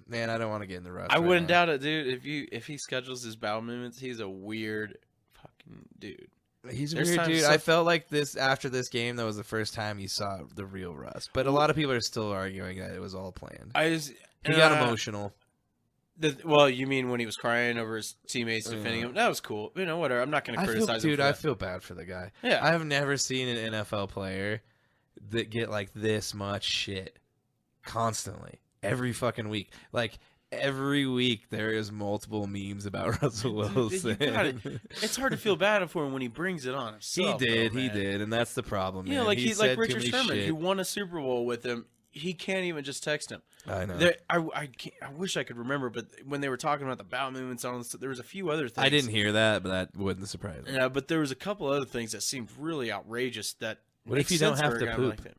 man. I don't want to get in the rush. I right wouldn't now. doubt it, dude. If he schedules his bowel movements, he's a weird fucking dude. He's There's weird, times dude. stuff- I felt like after this game, that was the first time you saw the real Russ. But a lot of people are still arguing that it was all planned. He got emotional. Well, you mean when he was crying over his teammates defending him? That was cool. You know, whatever. I'm not going to criticize him. I feel bad for the guy. Yeah. I've never seen an NFL player that get like this much shit constantly every fucking week. Like every week, there is multiple memes about Russell Wilson. It's hard to feel bad for him when he brings it on himself. He did, and that's the problem. Yeah, man. like he like said Richard too many Sherman, shit. who won a Super Bowl with him. He can't even just text him. I know. I wish I could remember, but when they were talking about the bowel movements, on there was a few other things. I didn't hear that, but that wouldn't surprise me. Yeah, but there was a couple other things that seemed really outrageous. That What if makes you don't sense have for a to guy poop? like him.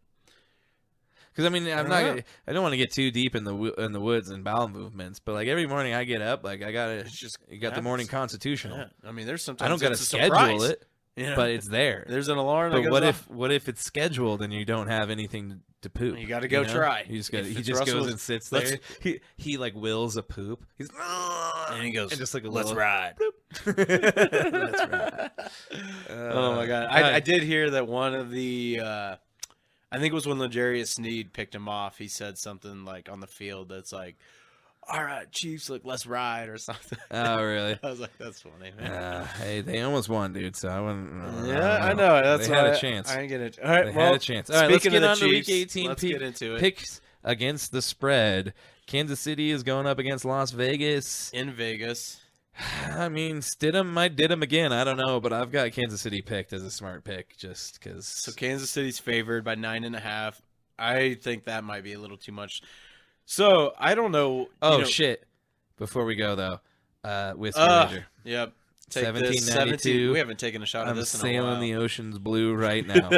Because I mean, I know. don't want to get too deep in the woods and bowel movements, but like every morning I get up, like I gotta you got the morning constitutional. Yeah. I mean, there's sometimes I don't gotta it's a schedule surprise. it, You know? but it's there. There's an alarm. But that what goes if if it's scheduled and you don't have anything to poop? You gotta go know? try. You just If he it's just Russell, goes and sits there. He like wills a poop. He's and he goes, and just like a let's little, ride. Let's ride. Oh my god! I did hear that one of the, I think it was when L'Jarius Sneed picked him off. He said something like on the field that's like, "All right, Chiefs, look, let's ride" or something. Oh really? I was like, "That's funny, man." Hey, they almost won, dude. So I wouldn't. Yeah, I know. That's they had why a chance. I ain't get it. All right, They well, had a chance. All right, let's speaking get of on the to Chiefs, Week 18 let's get into it. picks against the spread. Kansas City is going up against Las Vegas. In Vegas. I mean, Stidham might did him again. I don't know, but I've got Kansas City picked as a smart pick just because. So Kansas City's favored by 9.5. I think that might be a little too much. So I don't know. Oh shit! Before we go though, Whiskey Ranger. Yep. Take this, 1792. 17. We haven't taken a shot of I'm this in a sailing while. the ocean's blue right now.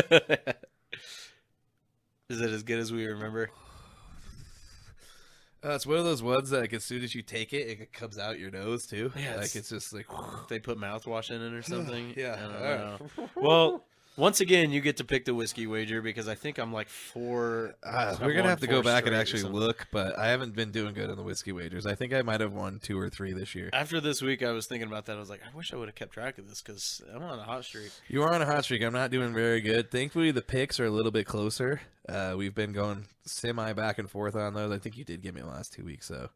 Is it as good as we remember? It's one of those ones that like, as soon as you take it, it comes out your nose too. Yeah, like it's just like. They put mouthwash in it or something. Yeah. I don't All know. right. Well, Once again, you get to pick the whiskey wager because I think I'm like 4. We're going to have to go back and actually look, but I haven't been doing good on the whiskey wagers. I think I might have won 2 or 3 this year. After this week, I was thinking about that. I was like, I wish I would have kept track of this because I'm on a hot streak. You are on a hot streak. I'm not doing very good. Thankfully, the picks are a little bit closer. We've been going semi back and forth on those. I think you did give me the last 2 weeks, so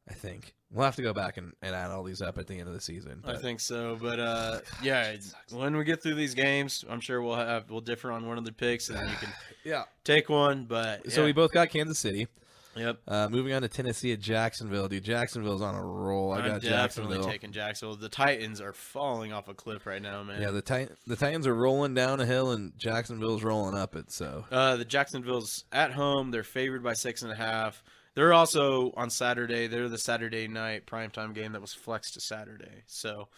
I think. We'll have to go back and add all these up at the end of the season. But. I think so, but yeah, when we get through these games, I'm sure we'll differ on one of the picks, and then you can take one. But yeah. So we both got Kansas City. Yep. Moving on to Tennessee at Jacksonville, dude. Jacksonville's on a roll. I'm definitely taking Jacksonville. The Titans are falling off a cliff right now, man. Yeah, the Titans are rolling down a hill, and Jacksonville's rolling up it. So the Jacksonville's at home. They're favored by 6.5. They're also on Saturday. They're the Saturday night primetime game that was flexed to Saturday. So,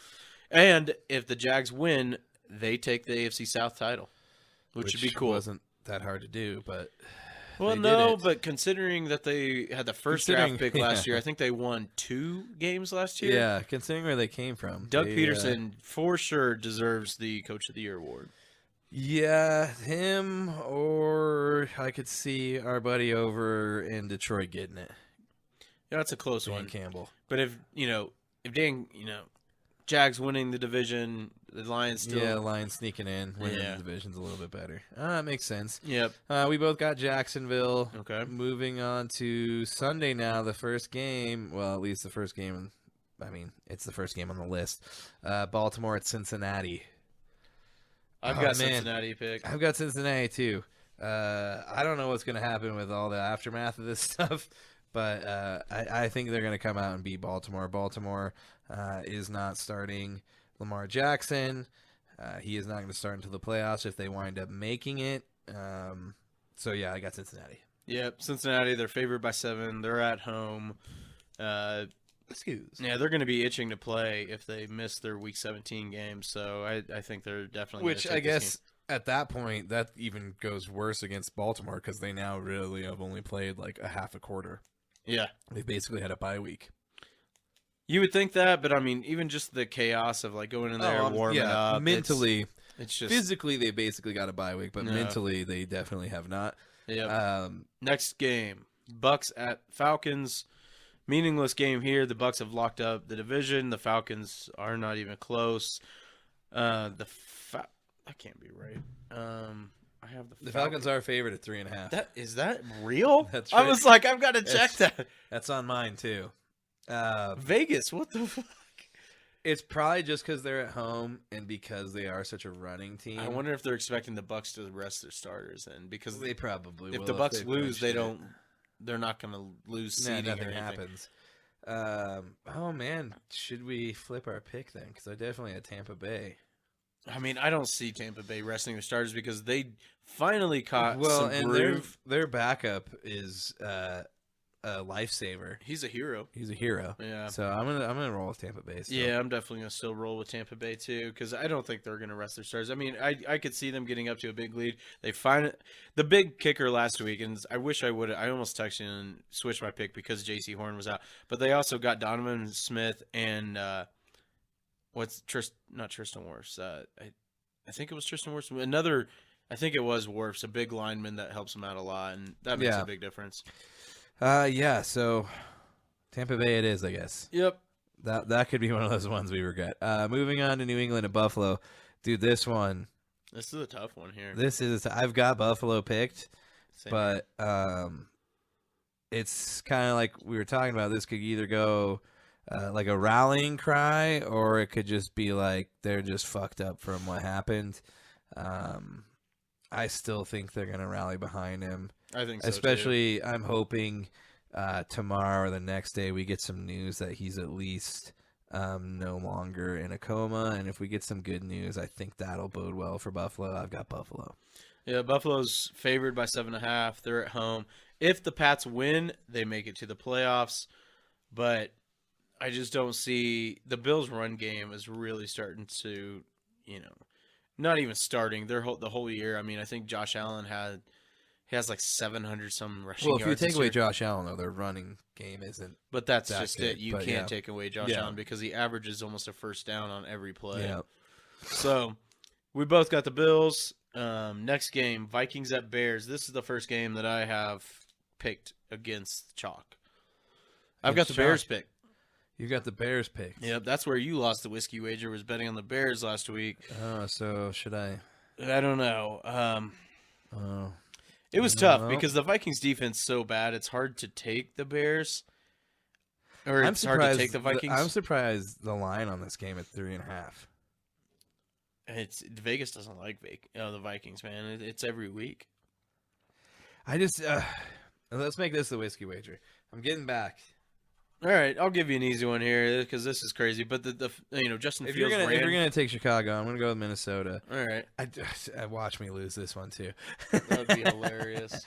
and if the Jags win, they take the AFC South title, which would be cool. Wasn't that hard to do, but well, no. But considering that they had the first draft pick last year, I think they won 2 games last year. Yeah, considering where they came from, Doug Peterson for sure deserves the Coach of the Year award. Yeah, him, or I could see our buddy over in Detroit getting it. Yeah, that's a close Dan one. Campbell. But if Jags winning the division, the Lions still. Yeah, the Lions sneaking in, winning the division's a little bit better. That makes sense. Yep. We both got Jacksonville. Okay. Moving on to Sunday now, the first game. Well, at least the first game. I mean, it's the first game on the list. Baltimore at Cincinnati. I've got Cincinnati pick. I've got Cincinnati too. I don't know what's going to happen with all the aftermath of this stuff, but I think they're going to come out and beat Baltimore. Baltimore is not starting Lamar Jackson. He is not going to start until the playoffs if they wind up making it. So, yeah, I got Cincinnati. Yep, Cincinnati, they're favored by 7. They're at home. Excuse. Yeah, they're going to be itching to play if they miss their Week 17 game. So I think they're definitely Which I guess at that point, that even goes worse against Baltimore because they now really have only played like a half a quarter. Yeah. They basically had a bye week. You would think that, but I mean, even just the chaos of like going in there and warming up. Mentally, it's just physically they basically got a bye week, but mentally they definitely have not. Yeah. Next game, Bucks at Falcons. Meaningless game here. The Bucks have locked up the division. The Falcons are not even close. That can't be right. I have the Falcons are favored at 3.5. Is that real? That's right. I was like, I've got to check that. That's on mine too. Vegas, what the fuck? It's probably just because they're at home and because they are such a running team. I wonder if they're expecting the Bucks to rest their starters, and because they probably will. If the Bucks lose, they're not going to lose seeding. Nothing happens. Oh man, should we flip our pick then? Because I definitely had Tampa Bay. I mean, I don't see Tampa Bay resting their starters because they finally caught some and groove. Their backup is a lifesaver. He's a hero. He's a hero. Yeah. So I'm gonna roll with Tampa Bay. Still. Yeah, I'm definitely gonna still roll with Tampa Bay too because I don't think they're gonna rest their starters. I mean, I could see them getting up to a big lead. They find the big kicker last week, and I wish I would. I almost texted you and switched my pick because J.C. Horn was out, but they also got Donovan Smith and not Tristan Wirfs. I think it was Tristan Wirfs. I think it was Wirfs, a big lineman that helps him out a lot, and that makes a big difference. So Tampa Bay it is, I guess. Yep. That could be one of those ones we regret. Moving on to New England and Buffalo. Dude, this is a tough one here. I've got Buffalo picked, Same but it's kind of like we were talking about. This could either go like a rallying cry, or it could just be like they're just fucked up from what happened. I still think they're going to rally behind him. I think so, especially too. I'm hoping tomorrow or the next day we get some news that he's at least no longer in a coma. And if we get some good news, I think that'll bode well for Buffalo. I've got Buffalo. Yeah, Buffalo's favored by 7.5. They're at home. If the Pats win, they make it to the playoffs. But I just don't see the Bills' run game is really starting to, not even starting. The whole year. I mean, I think Josh Allen has like 700 some rushing yards. Well, if you take away Josh Allen, though, their running game isn't. But that's that just good, it. You can't take away Josh Allen because he averages almost a first down on every play. Yeah. So We both got the Bills. Next game, Vikings at Bears. This is the first game that I have picked against chalk. I've got the Bears pick. You got the Bears pick. Yep, that's where you lost the whiskey wager, was betting on the Bears last week. Oh, so should I? I don't know. It was No. tough because the Vikings defense is so bad. It's hard to take the Bears. Or it's hard to take the Vikings. I'm surprised the line on this game at 3.5. Vegas doesn't like the Vikings, man. It's every week. I just let's make this the whiskey wager. I'm getting back. All right, I'll give you an easy one here because this is crazy. But the Justin If Fields you're ran. gonna take Chicago, I'm gonna go with Minnesota. All right, I watch me lose this one too. that would be hilarious.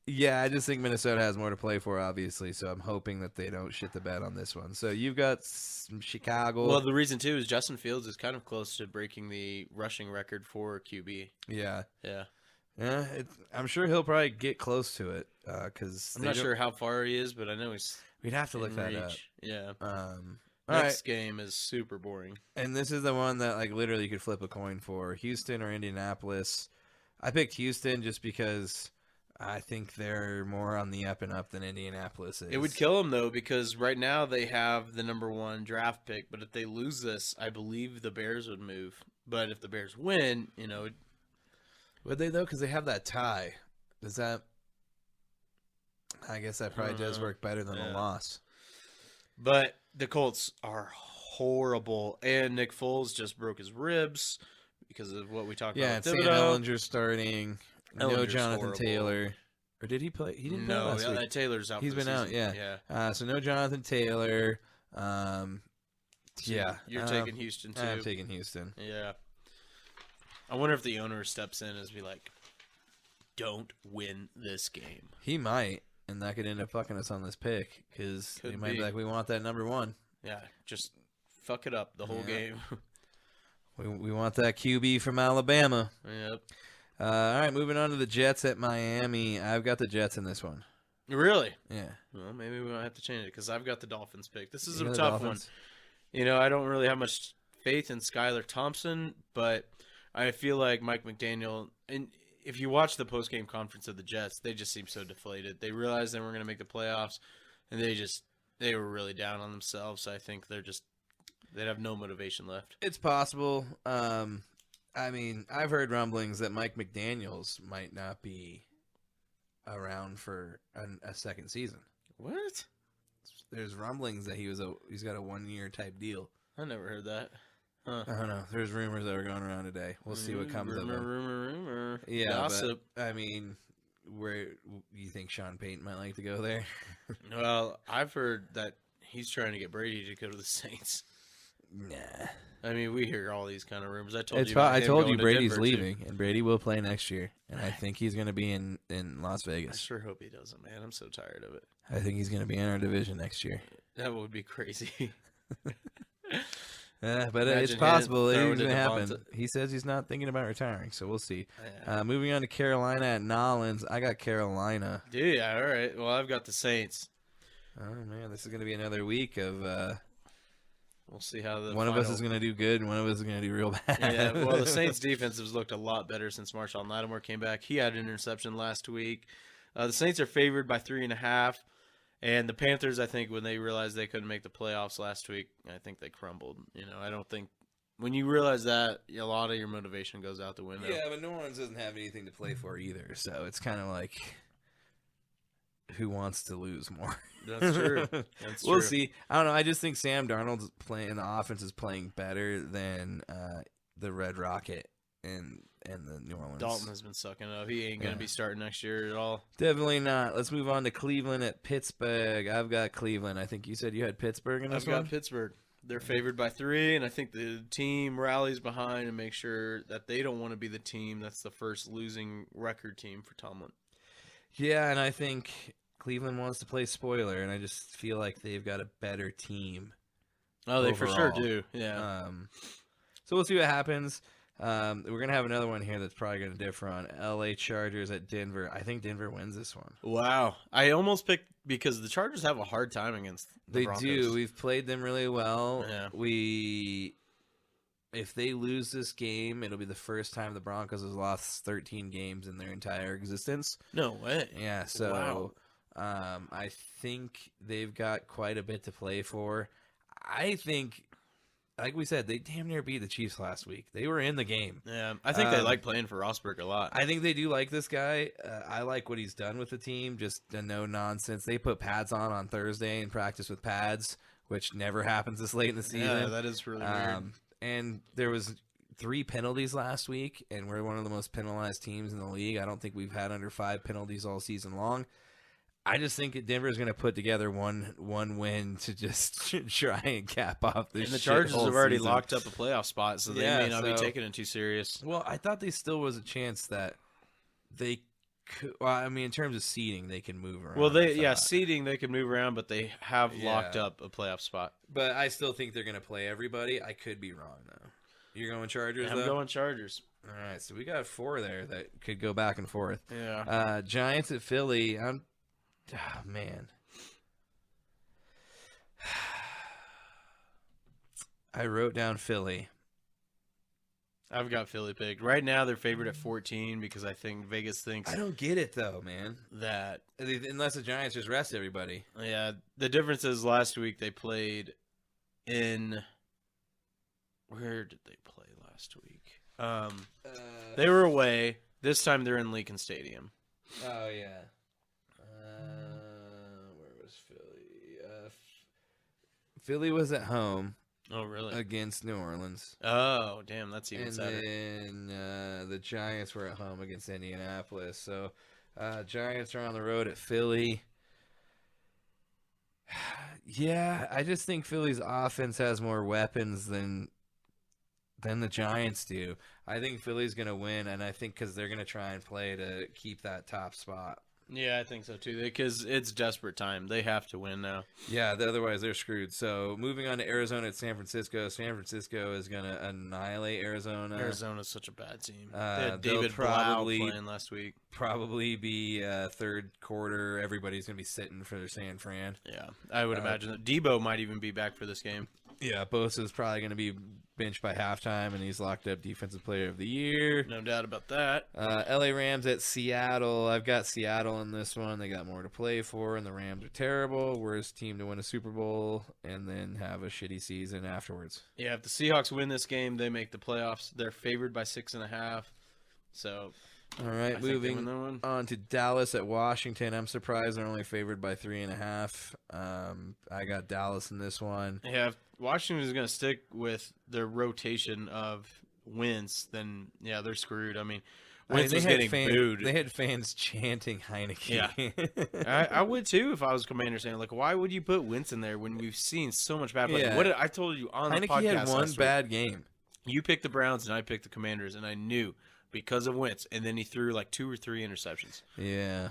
Yeah, I just think Minnesota has more to play for, obviously. So I'm hoping that they don't shit the bed on this one. So you've got Chicago. Well, the reason too is Justin Fields is kind of close to breaking the rushing record for QB. Yeah. Yeah. Yeah, I'm sure he'll probably get close to it because I'm not sure how far he is, but I know he's. We'd have to look in that reach. up. Yeah. All Next right, game is super boring. and this is the one that like literally you could flip a coin for: Houston or Indianapolis. I picked Houston just because I think they're more on the up and up than Indianapolis is. It would kill them though because right now they have the #1 draft pick, but if they lose this, I believe the Bears would move. But if the Bears win, Would they though? Because they have that tie. Does that? I guess that probably does work better than a loss. But the Colts are horrible, and Nick Foles just broke his ribs because of what we talked Yeah, about. and with Sam Thibodeau. Ellinger's starting. No Ellinger's Jonathan horrible. Taylor. Or did he play? He didn't play No, last week. that Taylor's out. He's for the been out, season. yeah. So no Jonathan Taylor. Yeah. You're taking Houston too. I'm taking Houston. Yeah. I wonder if the owner steps in and be like, "Don't win this game." He might, and that could end up fucking us on this pick because they Could might be be. like, we want that #1. Yeah, just fuck it up the whole game. We want that QB from Alabama. Yep. All right, moving on to the Jets at Miami. I've got the Jets in this one. Really? Yeah. Well, maybe we might have to change it because I've got the Dolphins pick. This is You a got the tough Dolphins? one. I don't really have much faith in Skylar Thompson, but I feel like Mike McDaniel, and if you watch the post-game conference of the Jets, they just seem so deflated. They realized they weren't going to make the playoffs, and they were really down on themselves. So I think they'd have no motivation left. It's possible. I mean, I've heard rumblings that Mike McDaniels might not be around for a second season. What? There's rumblings that he's got a 1-year type deal. I never heard that. Huh. I don't know. There's rumors that are going around today. We'll see what comes of it. Rumor. Yeah, Gossip. but I mean, where you think Sean Payton might like to go there? Well, I've heard that he's trying to get Brady to go to the Saints. Nah. I mean, we hear all these kind of rumors. I told It's you. I told you Brady's Denver, leaving, and Brady will play next year, and I think he's going to be in Las I Vegas. sure hope he doesn't, man. I'm so tired of it. I think he's going to be in our division next year. That would be crazy. But Imagine it's him possible it's throwing going to to happen. Devonta. He says he's not thinking about retiring, so we'll see. Yeah. Moving on to Carolina at Nolans. I got Carolina. Dude, yeah, all right. Well, I've got the Saints. Oh, man, this is going to be another week of We'll see how the one of us is going to do good and one of us is going to do real bad. Yeah, well, the Saints' defense has looked a lot better since Marshawn Lattimore came back. He had an interception last week. The Saints are favored by 3.5. And the Panthers, I think, when they realized they couldn't make the playoffs last week, I think they crumbled. I don't think when you realize that, a lot of your motivation goes out the window. Yeah, but New Orleans doesn't have anything to play for either, so it's kind of like who wants to lose more. That's true. That's We'll true. see. I don't know. I just think Sam Darnold's playing. The offense is playing better than the Red Rocket and the New Orleans. Dalton has been sucking up. He ain't going to Yeah. be starting next year at all. Definitely not. Let's move on to Cleveland at Pittsburgh. I've got Cleveland. I think you said you had Pittsburgh in this I've got one. Pittsburgh. They're favored by 3, and I think the team rallies behind and make sure that they don't want to be the team that's the first losing record team for Tomlin. Yeah, and I think Cleveland wants to play spoiler, and I just feel like they've got a better team. Oh, they for sure overall. do. Yeah. So we'll see what happens. We're going to have another one here that's probably going to differ on LA Chargers at Denver. I think Denver wins this one. Wow. I almost picked because the Chargers have a hard time against the They Broncos. do. We've played them really well. Yeah. if they lose this game, it'll be the first time the Broncos has lost 13 games in their entire existence. No way. Yeah, so Wow. I think they've got quite a bit to play for. I think, like we said, they damn near beat the Chiefs last week. They were in the game. Yeah, I think they like playing for Rosberg a lot. I think they do like this guy. I like what he's done with the team, just a no-nonsense. They put pads on Thursday and practice with pads, which never happens this late in the season. Yeah, that is really weird. And there was 3 penalties last week, and we're one of the most penalized teams in the league. I don't think we've had under 5 penalties all season long. I just think Denver is going to put together one win to just try and cap off this. And the Chargers have already season. locked up a playoff spot, so they may not be taking it too serious. Well, I thought they still was a chance that they could. Well, I mean, in terms of seeding, they can move around. Well, seeding they can move around, but they have locked up a playoff spot. But I still think they're going to play everybody. I could be wrong though. You're going Chargers. I'm going Chargers. All right, so we got 4 there that could go back and forth. Yeah. Giants at Philly. Man. I wrote down Philly. I've got Philly picked. Right now, they're favored at 14 because I think Vegas thinks I don't get it, though, man. that. Unless the Giants just rest everybody. Yeah, the difference is last week they played in. Where did they play last week? They were away. This time they're in Lincoln Stadium. Oh, yeah. Where was Philly? Philly was at home. Oh, really? Against New Orleans. Oh, damn, that's even and sadder. then the Giants were at home against Indianapolis. So Giants are on the road at Philly. Yeah, I just think Philly's offense has more weapons than the Giants do. I think Philly's going to win, and I think because they're going to try and play to keep that top spot. Yeah, I think so too. Because it's desperate time. They have to win now. Yeah, otherwise they're screwed. So moving on to Arizona at San Francisco. San Francisco is going to annihilate Arizona. Arizona's such a bad team. They had David Blau playing last week. Probably be third quarter. Everybody's going to be sitting for their San Fran. Yeah, I would imagine that. Debo might even be back for this game. Yeah, Bosa's probably going to be benched by halftime, and he's locked up Defensive Player of the Year. No doubt about that. LA Rams at Seattle. I've got Seattle in this one. They got more to play for, and the Rams are terrible. Worst team to win a Super Bowl and then have a shitty season afterwards. Yeah, if the Seahawks win this game, they make the playoffs. They're favored by 6.5. So, all right, moving on to Dallas at Washington. I'm surprised they're only favored by 3.5. I got Dallas in this one. Yeah, if Washington is going to stick with their rotation of wins, then yeah, they're screwed. I mean, Wentz was getting booed. They had fans chanting Heineke. Yeah, I would too if I was Commander, saying like, why would you put Wentz in there when we've seen so much bad play? Yeah. What did I told you on the podcast? Heineke had one last bad week. game. You picked the Browns and I picked the Commanders, and I knew because of Wentz, and then he threw like 2 or 3 interceptions. Yeah,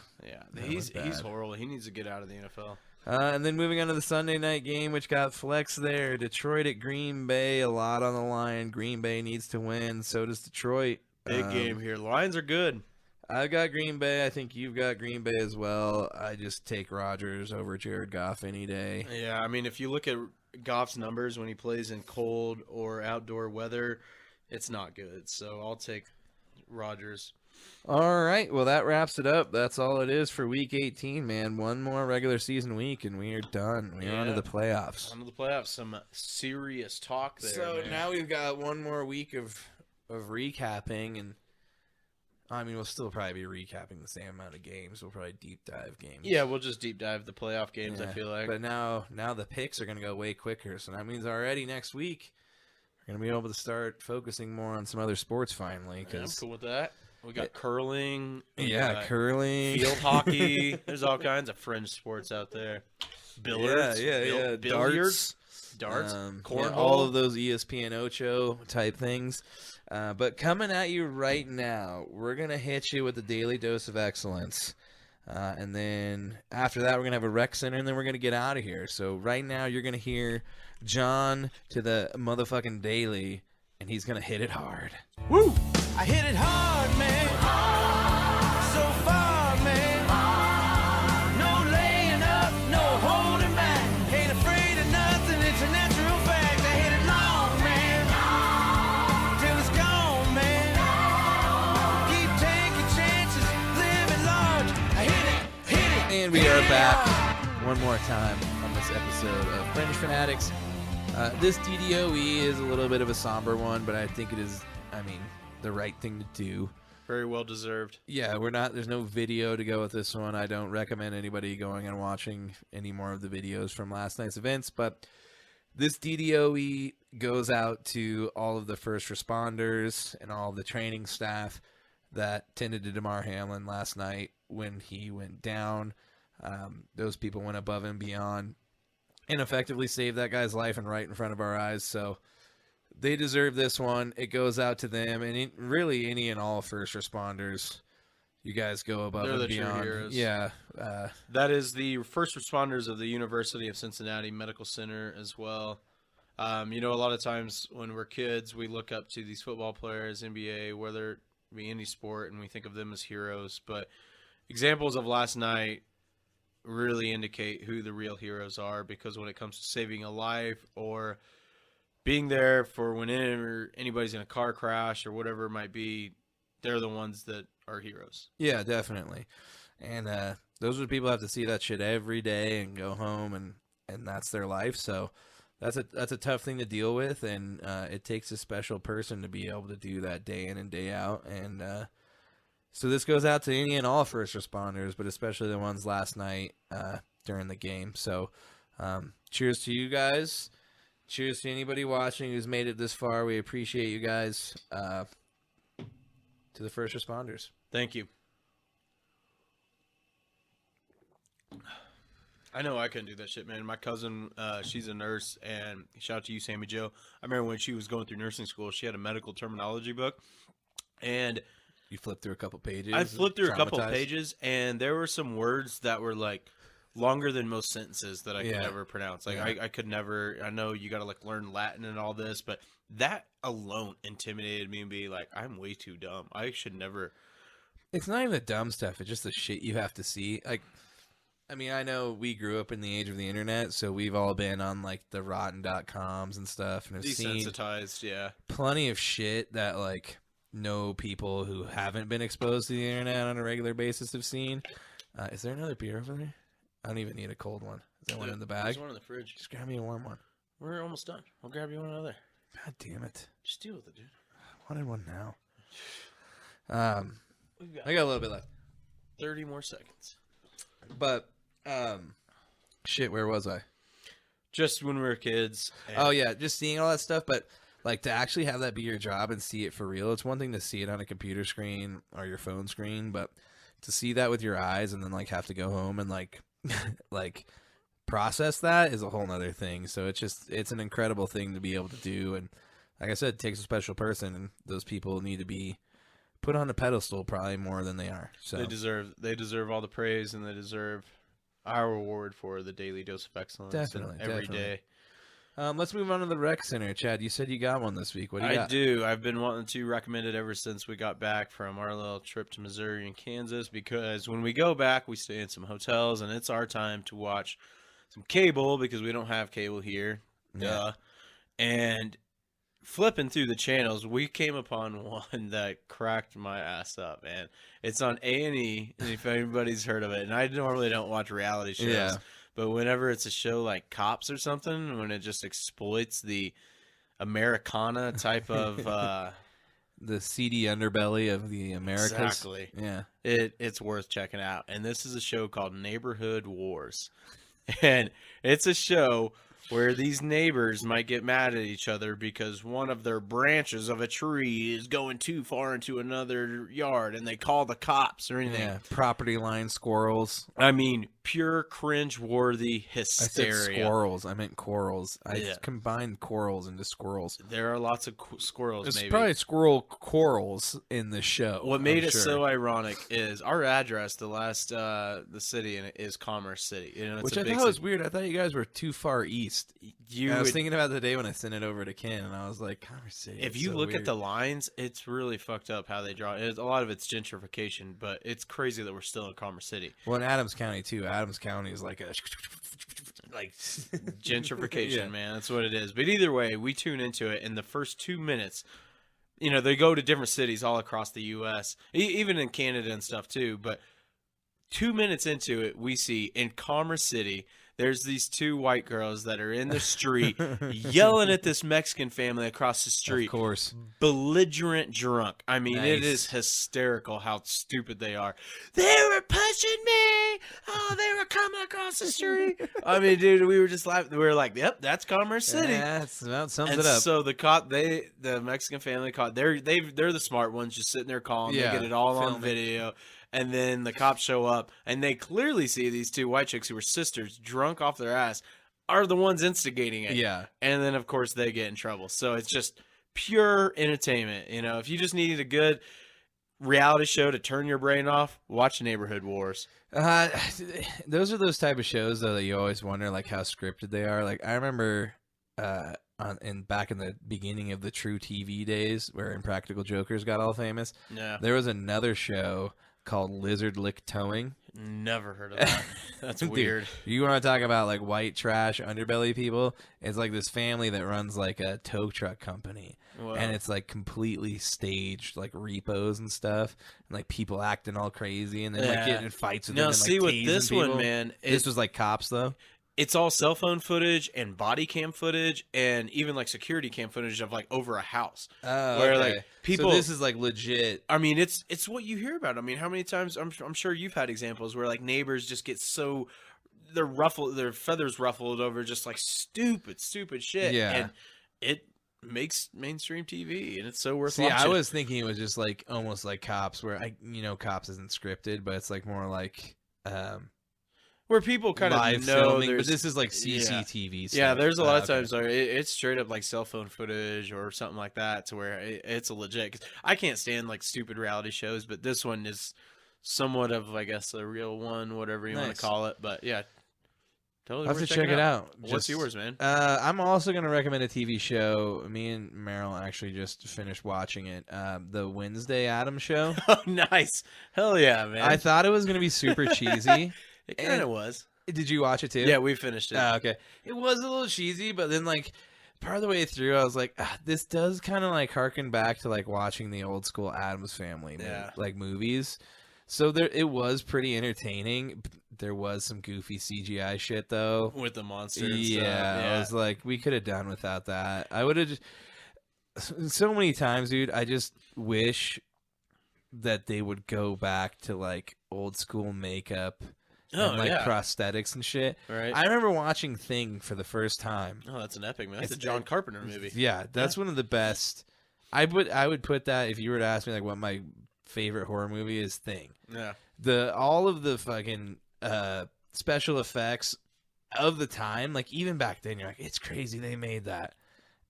he's horrible. He needs to get out of the NFL. And then moving on to the Sunday night game, which got flex there. Detroit at Green Bay, a lot on the line. Green Bay needs to win. So does Detroit. Big game here. Lions are good. I've got Green Bay. I think you've got Green Bay as well. I just take Rodgers over Jared Goff any day. Yeah, I mean, if you look at Goff's numbers when he plays in cold or outdoor weather, it's not good. So I'll take Rodgers. All right. Well, that wraps it up. That's all it is for Week 18, man. One more regular season week, and we are done. We're on to the playoffs. On to the playoffs. Some serious talk there. So man. now we've got one more week of recapping, and I mean, we'll still probably be recapping the same amount of games. We'll probably deep dive games. Yeah, we'll just deep dive the playoff games, I feel like. But now the picks are going to go way quicker, so that means already next week we're going to be able to start focusing more on some other sports finally. Yeah, I'm cool with that. We got curling. Curling. Field hockey. There's all kinds of fringe sports out there. Billiards. Yeah. Billiards. Darts. Cornhole. All of those ESPN Ocho type things. But coming at you right now, we're going to hit you with the Daily Dose of Excellence. And then after that, we're going to have a rec center, and then we're going to get out of here. So right now, you're going to hear John to the motherfucking Daily, and he's going to hit it hard. Woo! I hit it hard, man. So far, man. No laying up, no holding back. Ain't afraid of nothing, it's a natural fact. I hit it long, man. back one more time on this episode of Fringe Fanatics. This DDOE is a little bit of a somber one, but I think it is, the right thing to do. Very well deserved. Yeah, there's no video to go with this one. I don't recommend anybody going and watching any more of the videos from last night's events, but this DDOE goes out to all of the first responders and all of the training staff that tended to Damar Hamlin last night when he went down. Those people went above and beyond and effectively saved that guy's life and right in front of our eyes. So they deserve this one. It goes out to them and really any and all first responders. You guys go above They're and the beyond. true heroes. Yeah. That is the first responders of the University of Cincinnati Medical Center as well. A lot of times when we're kids, we look up to these football players, NBA, whether it be any sport, and we think of them as heroes. But examples of last night really indicate who the real heroes are, because when it comes to saving a life or being there for whenever anybody's in a car crash or whatever it might be, they're the ones that are heroes. Yeah, definitely. And those are the people who have to see that shit every day and go home, and that's their life. So that's a tough thing to deal with, and it takes a special person to be able to do that day in and day out. And so this goes out to any and all first responders, but especially the ones last night during the game. So cheers to you guys. Cheers to anybody watching who's made it this far. We appreciate you guys. To the first responders. Thank you. I know I couldn't do that shit, man. My cousin, she's a nurse, and shout out to you, Sammy Joe. I remember when she was going through nursing school, she had a medical terminology book, and You flipped through a couple pages. I flipped through a couple traumatized? pages, and there were some words that were like longer than most sentences that I could never pronounce. Like I could never. I know you got to like learn Latin and all this, but that alone intimidated me and be like, I'm way too dumb. I should never. It's not even the dumb stuff. It's just the shit you have to see. Like, I know we grew up in the age of the internet, so we've all been on like the rotten.coms and stuff, and have seen Desensitized, yeah. plenty of shit that like no people who haven't been exposed to the internet on a regular basis have seen. Is there another beer over there? I don't even need a cold one. Is there one in the bag? There's one in the fridge. Just grab me a warm one. We're almost done. I'll grab you one another. God damn it. Just deal with it, dude. I wanted one now. I got a little bit left. 30 more seconds. But, shit, where was I? Just when we were kids. Oh, yeah, just seeing all that stuff. But, like, to actually have that be your job and see it for real, it's one thing to see it on a computer screen or your phone screen, but to see that with your eyes and then, like, have to go home and, like, process that is a whole nother thing. So it's an incredible thing to be able to do. And like I said, it takes a special person, and those people need to be put on a pedestal probably more than they are. So they deserve all the praise, and they deserve our reward for the daily dose of excellence. Definitely, every day. Let's move on to the rec center. Chad, you said you got one this week. What do you got? I do. I've been wanting to recommend it ever since we got back from our little trip to Missouri and Kansas, because when we go back, we stay in some hotels, and it's our time to watch some cable because we don't have cable here. Yeah. And flipping through the channels, we came upon one that cracked my ass up, man. It's on A&E, and if anybody's heard of it, and I normally don't watch reality shows. Yeah. But whenever it's a show like Cops or something, when it just exploits the Americana type of the seedy underbelly of the Americas. Exactly. Yeah. It's worth checking out. And this is a show called Neighborhood Wars. And it's a show where these neighbors might get mad at each other because one of their branches of a tree is going too far into another yard, and they call the cops or anything. Yeah. Property line squirrels. I mean, pure cringe-worthy hysteria. I said squirrels. I meant corals. I combined corals into squirrels. There are lots of squirrels, There's maybe. probably squirrel corals in the show. What made it so ironic is our address, the city in it is Commerce City. You know, it's Which a I big thought was city. weird. I thought you guys were too far east. I was thinking about the day when I sent it over to Ken, and I was like, Commerce City. If you look at the lines, it's really fucked up how they draw it. A lot of it's gentrification, but it's crazy that we're still in Commerce City. Well, in Adams County, too. Adams County is like a... like gentrification, man. That's what it is. But either way, we tune into it, and the first 2 minutes, you know, they go to different cities all across the U.S., even in Canada and stuff, too, but 2 minutes into it, we see in Commerce City, there's these 2 white girls that are in the street yelling at this Mexican family across the street. Of course. Belligerent drunk. I mean, it is hysterical how stupid they are. They were pushing me. Oh, they were coming across the street. I mean, dude, we were just laughing. We were like, yep, that's Commerce City. Yeah, that sums And it up. so the Mexican family caught, they're the smart ones, just sitting there calm. Yeah, They get it all on filming. video. And then the cops show up, and they clearly see these 2 white chicks who were sisters, drunk off their ass, are the ones instigating it. Yeah. And then, of course, they get in trouble. So it's just pure entertainment. You know, if you just needed a good reality show to turn your brain off, watch Neighborhood Wars. Those are those type of shows, though, that you always wonder, like, how scripted they are. Like, I remember back in the beginning of the True TV days, where Impractical Jokers got all famous, Yeah. there was another show called Lizard Lick Towing. Never heard of that. That's Dude, weird. You want to talk about like white trash underbelly people? It's like this family that runs like a tow truck company, Wow. and it's like completely staged, like repos and stuff, and like people acting all crazy, and then like Yeah. getting in fights with Now, them. And, see, like, with tasing this people. one, man, This was like cops though. it's all cell phone footage and body cam footage and even like security cam footage of like over a house. Oh, Where, okay. like, people- So this is like legit. I mean, it's what you hear about. I mean, how many times I'm sure you've had examples where like neighbors just get so their feathers ruffled over just like stupid shit. Yeah. And it makes mainstream TV, and it's so worth See, watching. I was thinking it was just like almost like Cops, where Cops isn't scripted, but it's like more like where people kind live of know filming. But there's this is like CCTV. Yeah, stuff. there's a lot of Okay. times where it's straight up like cell phone footage or something like that, to where it's a legit. 'Cause I can't stand like stupid reality shows, but this one is somewhat of, I guess, a real one, whatever you want Nice. to call it. But yeah, totally. I'll have worth to check checking it out. What's yours, man? I'm also going to recommend a TV show. Me and Meryl actually just finished watching it. The Wednesday Addams Show. Oh, nice. Hell yeah, man. I thought it was going to be super cheesy. it kind of was. Did you watch it too? Yeah, we finished it. Oh, okay. It was a little cheesy, but then like part of the way through, I was like, this does kind of like harken back to like watching the old school Addams Family movies. So it was pretty entertaining. There was some goofy CGI shit though. With the monster and Yeah, stuff. I was like, we could have done without that. I would have so many times, dude. I just wish that they would go back to like old school makeup and like prosthetics and shit. Right. I remember watching Thing for the first time. Oh, that's an epic, man. That's a John Carpenter movie. Yeah, that's one of the best. I would put that, if you were to ask me like what my favorite horror movie is, Thing. Yeah. All of the fucking special effects of the time, like even back then, you're like, it's crazy they made that,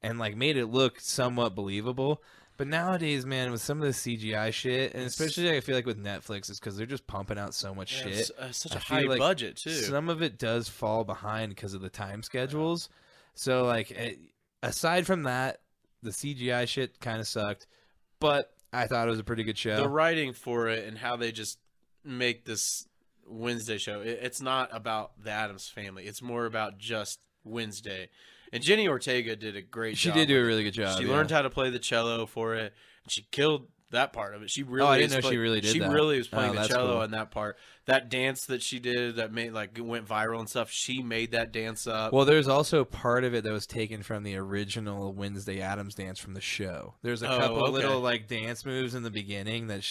and like made it look somewhat believable. But nowadays, man, with some of the CGI shit, and especially I feel like with Netflix, it's because they're just pumping out so much shit. Such a I feel high like budget too. Some of it does fall behind because of the time schedules. So like, aside from that, the CGI shit kind of sucked, but I thought it was a pretty good show. The writing for it and how they just make this Wednesday show, it's not about the Addams Family. It's more about just Wednesday. And Jenny Ortega did a great job. She did do a really good job. She yeah. learned how to play the cello for it. And she killed that part of it. She really. I didn't know she really did She that. really was playing Oh, the that's cello cool. in that part. That dance that she did that made went viral and stuff. She made that dance up. Well, there's also part of it that was taken from the original Wednesday Addams dance from the show. There's a couple little like dance moves in the beginning that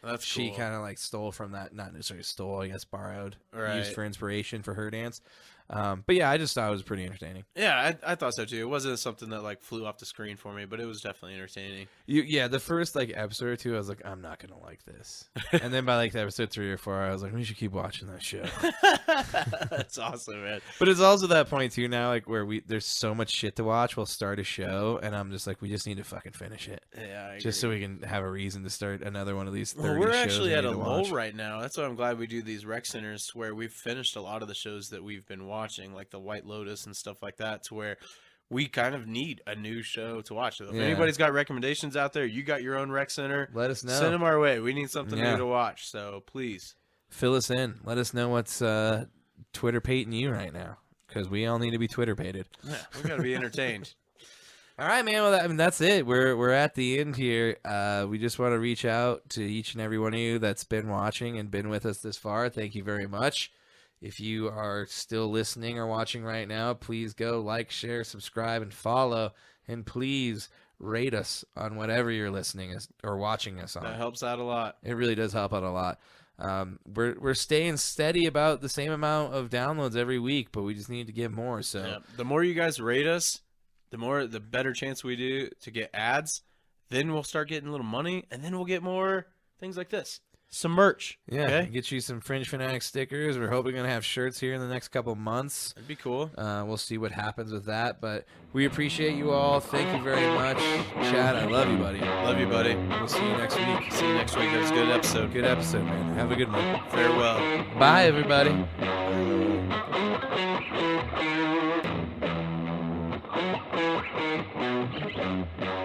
That's she cool. kind of like stole from that. Not necessarily stole, I guess borrowed, Right. used for inspiration for her dance. But yeah, I just thought it was pretty entertaining. Yeah, I thought so too. It wasn't something that like flew off the screen for me, but it was definitely entertaining. Yeah, the first like episode or two, I was like, I'm not gonna like this, and then by like the episode 3 or 4, I was like, we should keep watching that show. That's awesome, man. But it's also that point too now, like where there's so much shit to watch. We'll start a show, and I'm just like, we just need to fucking finish it, Yeah, I just agree. so we can have a reason to start another one of these 30 Well, we're shows actually we at need a to lull watch. right now. That's why I'm glad we do these rec centers where we've finished a lot of the shows that we've been watching, like the White Lotus and stuff like that, to where we kind of need a new show to watch. So if Yeah. anybody's got recommendations out there, you got your own rec center, Let us know. send them our way. We need something Yeah. new to watch, so please. Fill us in. Let us know what's Twitter pating you right now, because we all need to be Twitter pated. Yeah, we got to be entertained. All right, man. Well, that's it. We're at the end here. We just want to reach out to each and every one of you that's been watching and been with us this far. Thank you very much. If you are still listening or watching right now, please go like, share, subscribe, and follow. And please rate us on whatever you're listening or watching us on. That helps out a lot. It really does help out a lot. We're staying steady about the same amount of downloads every week, but we just need to get more. So Yeah. The more you guys rate us, the better chance we do to get ads. Then we'll start getting a little money, and then we'll get more things like this. Some merch. yeah, Okay? get you some Fringe Fanatic stickers. We're hoping to have shirts here in the next couple months. That'd be cool. We'll see what happens with that, but we appreciate you all. Thank you very much. Chad, I love you, buddy. Love you, buddy. We'll see you next week. See you next week. That was a good episode. Good episode, man. Have a good one. Farewell. Bye, everybody. Thank you.